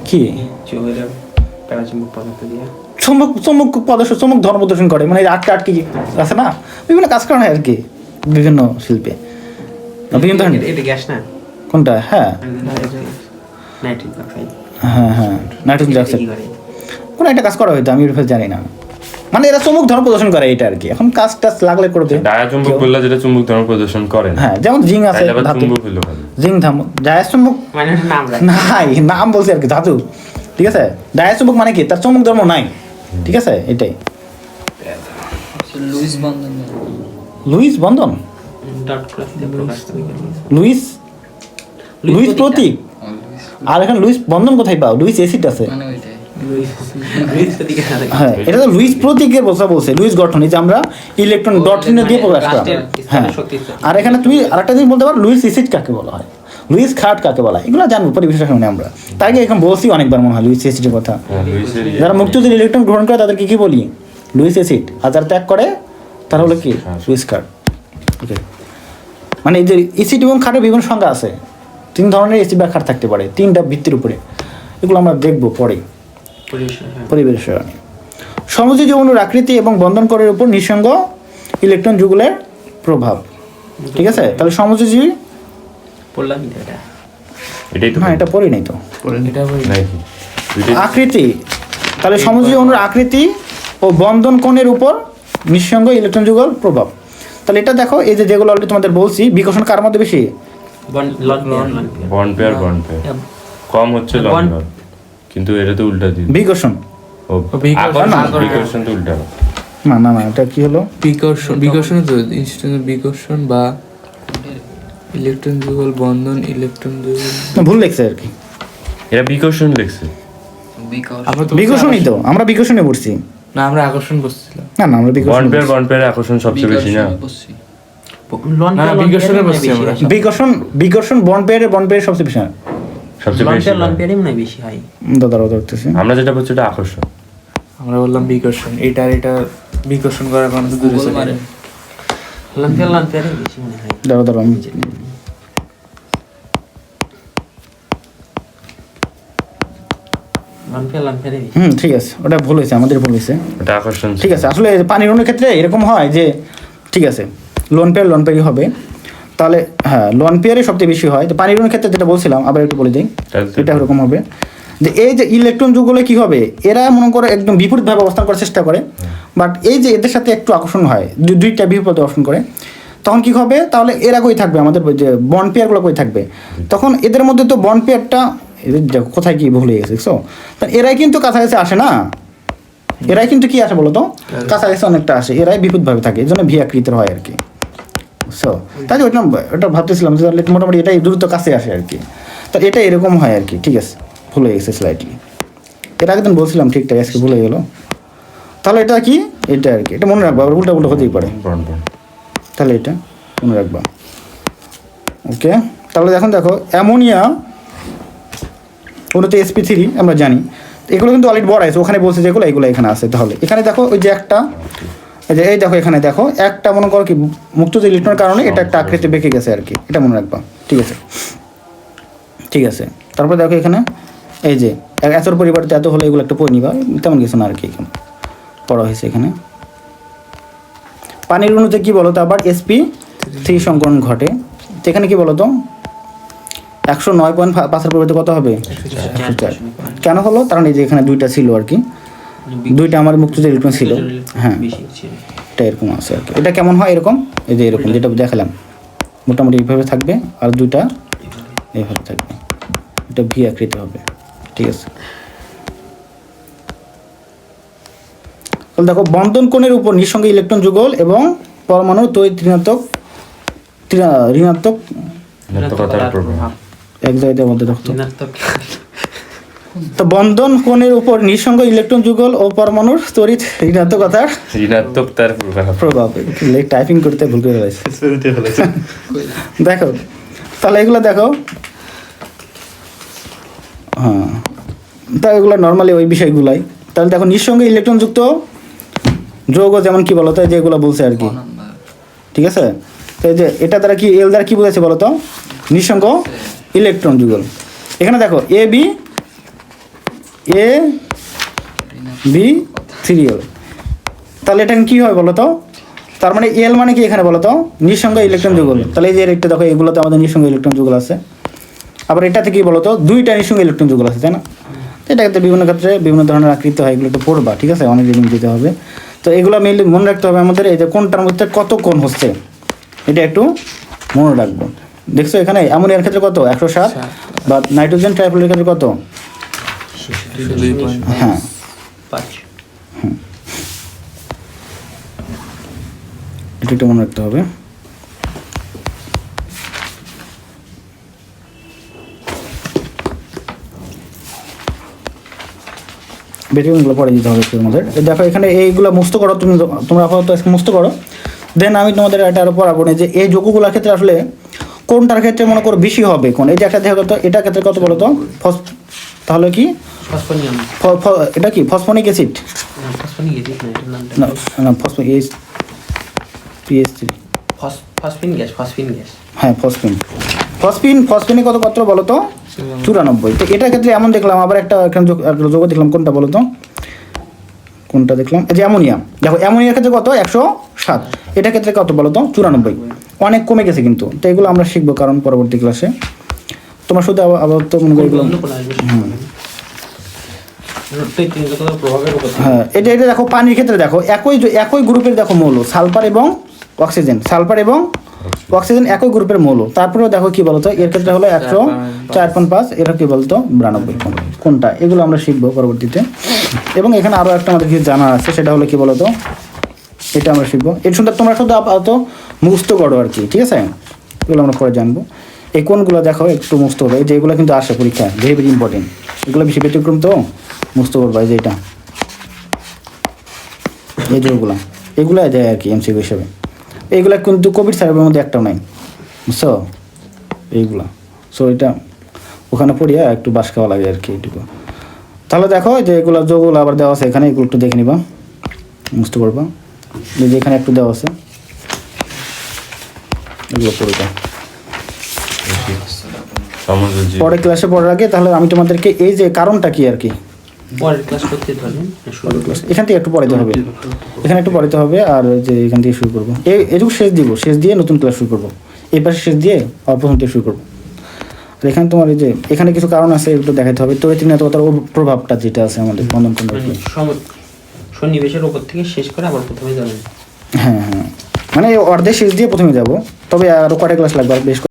কি প্যারাচুম্বক পদার্থ দিয়ে চুম্বক ধর্ম প্রদর্শন করে, মানে আটকে আছে না, বিভিন্ন কাজ করা হয় আর কি, বিভিন্ন শিল্পে, বিভিন্ন ধরনের। এটা গ্যাস না কোনটা, হ্যাঁ নাইট্রিক অক্সাইড, হ্যাঁ নাইট্রোজেন ডাইঅক্সাইড, কোনো একটা কাজ করা হয়তো, আমি এর জানি না। মানে এরা চুম্বক ধর্ম প্রদর্শন করে, এটা আর কি। এখন কাজ টাজ লাগলে করবে। ডায়াচুম্বক বললে যেটা চুম্বক ধর্ম প্রদর্শন করে, হ্যাঁ, যেমন জিঙ্ক আছে, জিঙ্ক ধাতু, ডায়াচুম্বক মানে নাম নাই, নাম বলছি আর কি, ধাতু, ঠিক আছে। ডায়াচুম্বক মানে কি, তার চুম্বক ধর্ম নাই, ঠিক আছে, এটাই। লুইস বন্ধন, লুইস প্রতীক। আর এখন লুইস বন্ধন কোথায় পাও, লুইস অ্যাসিড আছে, হ্যাঁ, এটা তো লুইস প্রতীকের কথা বলছে, লুইস গঠন, এই যে আমরা ইলেকট্রন ডট চিহ্ন দিয়ে প্রকাশ করা, হ্যাঁ। আর এখানে তুমি আরেকটা জিনিস বলতে পারো, লুইস অ্যাসিড কাকে বলা হয়, লুইস খাট কাকে বলা হয়, এগুলো জানবো পরিবেশের সামনে আমরা। তার আগে এখন বলছি অনেকবার মনে হয় লুইস অ্যাসিডের কথা। যারা মুক্তদের ইলেকট্রন গ্রহণ করে তাদেরকে কি বলি, লুইস অ্যাসিড। আর যারা ত্যাগ করে তারা হলো কি, লুইস খাট। ওকে, মানে এই যে অ্যাসিড এবং খাটের বিভিন্ন সংজ্ঞা আছে, 3 ধরনের অ্যাসিড বা খাট থাকতে পারে, 3টা ভিত্তির উপরে, এগুলো আমরা দেখবো পরে পরিবেশের সামনে। সমযোজী অণুর আকৃতি এবং বন্ধন করের উপর নিঃসঙ্গ ইলেকট্রন যুগলের প্রভাব, ঠিক আছে। তাহলে সমযোজী হ্যাঁ, এটা পড়ি নাই তো, আকৃতি, তাহলে সমযোজী অণুর আকৃতি ও বন্ধন কোণের উপর নিঃসঙ্গ ইলেকট্রন যুগল প্রভাব। তাহলে এটা দেখো, এই যে যেগুলো অলরেডি তোমাদের বলছি, বিকর্ষণ কার মধ্যে বেশি, বন্ড পেয়ার কম হচ্ছে লন পেয়ার, কিন্তু এটা তো উল্টা দিই, বিকর্ষণ, বিকর্ষণ তো উল্টা না, এটা কি হলো, বিকর্ষণ তো বিকর্ষণ বা ইলেকট্রন যুগল বন্ধন, ইলেকট্রন যুগল, ভুল লেখছে আর কি, এটা বিকর্ষণ লেখছে, বিকর্ষণই তো, আমরা বিকর্ষণে পড়ছি না, আমরা আকর্ষণ করছিলাম, না আমরা বন্ড পেয়ার আকর্ষণ সবচেয়ে বেশি না, বিকর্ষণে বসছি আমরা, বিকর্ষণ বন্ড পেয়ারের সবচেয়ে বেশি না, সবচেয়ে বেশি হয়। লম্পিয়ারই মনে হয় বেশি হয়। দাদারাও ধরতেছে। আমরা যেটা বলছি ওটা আকর্ষণ। আমরা বললাম বিকর্ষণ, এটা আর এটা বিকর্ষণ করার কারণে তো দূরে চলে যায়। লম্পিয়ারই বেশি মনে হয়। দাঁড়াও আমি লম্পিয়ারই বেশি। ঠিক আছে, ওটা ভুল হয়েছে, আমাদের ভুল হয়েছে। ওটা আকর্ষণ। ঠিক আছে, আসলে পানির অণুর ক্ষেত্রে এরকম হয় যে ঠিক আছে লোন পেয়ারই হবে, তাহলে হ্যাঁ লোন পেয়ারই সবচেয়ে বেশি হয়। তো পানির অণুর ক্ষেত্রে যেটা বলছিলাম আবার একটু বলে দিই, এটা এরকম হবে যে এই যে ইলেকট্রন যুগগুলো কি হবে, এরা মনে করে একদম বিপরীতভাবে অবস্থান করার চেষ্টা করে, বাট এই যে এদের সাথে একটু আকর্ষণ হয়, দুইটা বিপরীত আকর্ষণ করে, তখন কি হবে, তাহলে এরা কই থাকবে, আমাদের যে বন্ড পেয়ারগুলো কই থাকবে, তখন এদের মধ্যে তো বন্ড পেয়ারটা এদের কোথায় কি ভুলে গেছে দেখছো, এরাই কিন্তু কাছাকাছি আসে না, এরাই কিন্তু কি আসে বলো তো, কাছাকাছি অনেকটা আসে, এরাই বিপরীতভাবে থাকে, এই জন্য ভি আকৃতির হয় আর কি। সো তাই ওটা ভাবতেছিলাম যে মোটামুটি এটাই দ্রুত কাছে আসে আর কি, তো এটা এরকম হয় আর কি। ঠিক আছে, ভুলে গেছে স্লাইটলি, এটা একদিন বলছিলাম ঠিকঠাক, আজকে ভুলে গেল। তাহলে এটা কি, এটা আর কি, এটা মনে রাখবা, আবার উল্টা হতেই পারে, তাহলে এটা মনে রাখবা। ওকে, তাহলে এখন দেখো অ্যামোনিয়া ওটা sp3 আমরা জানি, এগুলো কিন্তু অলরেডি বড় আছে, ওখানে বলছে যেগুলো এগুলো এখানে আছে। তাহলে এখানে দেখো ওই যে একটা, এই দেখো এখানে দেখো একটা মনে করো কি মুক্ত ইলেকট্রনের কারণে এটা একটা আকৃতি বেঁকে গেছে আর কি, এটা মনে রাখবা। ঠিক আছে, ঠিক আছে। তারপর দেখো এখানে এই যে এতর পরিবর্তে এত হলে এগুলো একটা পড়ে নিবা, তেমন কিছু না আর কি, এখানে পড়া হয়েছে। এখানে পানির অণুতে কি বলো তো আবার sp3 সংকরণ ঘটে, তো এখানে কি বলো তো 109.5 পরিবর্তে কত হবে, 104। কেন হলো, কারণ এই যে এখানে দুইটা ছিল আর কি, দুইটা আমার মুক্ত ইলেকট্রন ছিল, হ্যাঁ এটা এরকম আছে আর কি। এটা কেমন হয় এরকম, এই যে এরকম যেটা দেখালাম মোটামুটি এইভাবে থাকবে, আর দুইটা এইভাবে থাকবে, এটা ভি আকৃতি হবে। ঠিক আছে, তাহলে দেখো বন্ধন কোণের উপর নিঃসঙ্গ ইলেকট্রন যুগল এবং পরমাণু তড়িৎ ঋণাত্মক এক জায়গায় মধ্যে দেখো তো বন্ধন কোণের উপর নিঃসঙ্গ ইলেকট্রন যুগল ও পরমাণুর তড়িৎ ঋণাত্মকতার প্রভাব। টাইপিং করতে ভুল করে রয়েছে দেখো, তাহলে এগুলো দেখো, হ্যাঁ তা এগুলো নর্মালি ওই বিষয়গুলাই। তাহলে দেখো নিঃসঙ্গ ইলেকট্রন যুক্ত যৌগ যেমন কি বলতো, যেগুলো বলছে আর কি। ঠিক আছে, তো এই যে এটা দ্বারা কি, এল দ্বারা কি বোঝাচ্ছে বলতো, নিঃসঙ্গ ইলেকট্রন যুগল। এখানে দেখো এ বি 3l, তাহলে এটা কি হয় বলতো, তার মানে এল মানে কি এখানে বলতো নিঃসঙ্গ ইলেকট্রন যুগল। তাহলে এই যে একটা দেখো এগুলোতে আমাদের নিঃসঙ্গ ইলেকট্রন যুগল আছে, আবার এটাতে কি বলতো দুইটা নিঃসঙ্গ ইলেকট্রন যুগল আছে, তাই না। এটা ক্ষেত্রে বিভিন্ন ক্ষেত্রে বিভিন্ন ধরনের আকৃতি হয়, এগুলো একটু পড়বা। ঠিক আছে, অনেক রিডিং দিতে হবে, তো এগুলো মেনলি মনে রাখতে হবে আমাদের, এই যে কোনটার মধ্যে কত কোণ হচ্ছে এটা একটু মনে রাখবো। দেখছো এখানে অ্যামোনিয়ার ক্ষেত্রে কত 107, বা নাইট্রোজেন ট্রাইফ্লোরের ক্ষেত্রে কত, হ্যাঁ এটা একটু মনে রাখতে হবে। বেটিগুলো পরে দিতে হবে তোমাদের। দেখো এখানে এইগুলো মুক্ত করো, তোমরা আপাতত মুক্ত করো, দেন আমি তোমাদের এটা আরো পড়াবো না যে এই যৌগগুলোর ক্ষেত্রে আসলে কোনটার ক্ষেত্রে মনে করো বেশি হবে কোন। এই যে একটা দেখো তো, এটার ক্ষেত্রে কত বলো তো, তাহলে কি এটা কি ফসফনিক অ্যাসিড, না হ্যাঁ ফসফিনে কত পাত্র বলো তো 94। তো এটার ক্ষেত্রে এমন দেখলাম, আবার একটা যৌগ দেখলাম, কোনটা বলো তো, কোনটা দেখলাম, এই যে অ্যামোনিয়া। দেখো অ্যামোনিয়ার ক্ষেত্রে কত 107, এটার ক্ষেত্রে কত বলো তো 94, অনেক কমে গেছে কিন্তু। তো এগুলো আমরা শিখবো কারণ পরবর্তী ক্লাসে তোমার শুধু আবার তো মনে করি হ্যাঁ এটা দেখো পানির ক্ষেত্রে দেখো একই গ্রুপের দেখো মৌল সালফার এবং অক্সিজেন একই গ্রুপের মৌল, তারপরেও দেখো কি বলতো এর ক্ষেত্রে হলো 104.5, এটা কি বলতো 92 কোনটা, এগুলো আমরা শিখবো পরবর্তীতে। এবং এখানে আরো একটা আমাদের কিছু জানা আছে, সেটা হলো কি বলতো, এটা আমরা শিখবো। এর সুন্দর তোমরা শুধু আপাতত মুখস্থ করো আর কি। ঠিক আছে, এগুলো আমরা পরে জানবো। এই কোনগুলো দেখো একটু মুখস্থ হবে, যে এগুলো কিন্তু আসে পরীক্ষায়, ভেরি ভেরি ইম্পর্টেন্ট, এগুলো বেশি ব্যতিক্রম তো মুখস্থ করবো। এই যে এটা, এই যেগুলো এগুলো দেয় আর কি এমসিকিউ হিসেবে, এইগুলা কিন্তু কোভিড সার্ভের মধ্যে একটাও নাই, বুঝছো এইগুলা। সো এটা ওখানে পড়িয়া একটু বাস খাওয়া লাগে আর কি এটুকু। তাহলে দেখো যে এগুলো যেগুলো আবার দেওয়া আছে এখানে, এগুলো একটু দেখে নিবা, বুঝতে পারবা যে এখানে একটু দেওয়া আছে, এগুলো পড়বে পরে ক্লাসে পড়ার আগে। তাহলে আমি তোমাদেরকে এই যে কারণটা কি আর কি পরের ক্লাস করতে পারবেন, শুরু ক্লাস এখান থেকে একটু পড়াইতে হবে, এখানে একটু পড়াইতে হবে, আর যে এখান থেকে শুরু করবো, এটুকু শেষ দিব, শেষ দিয়ে নতুন ক্লাস শুরু করবো, এই পাশে শেষ দিয়ে আর প্রথম থেকে শুরু করবো। আর এখানে তোমার এই যে এখানে কিছু কারণ আছে, এগুলো দেখাতে হবে। তড়িৎ ঋণাত্মকতার প্রভাবটা যেটা আছে আমাদের বন্ধন কোণ, সন্নিবেশের উপর থেকে শেষ করে আবার প্রথমে যাবেন। হ্যাঁ হ্যাঁ, মানে অর্ধেক শেষ দিয়ে প্রথমে যাব, তবে আরও কটা ক্লাস লাগবে, আর বেশ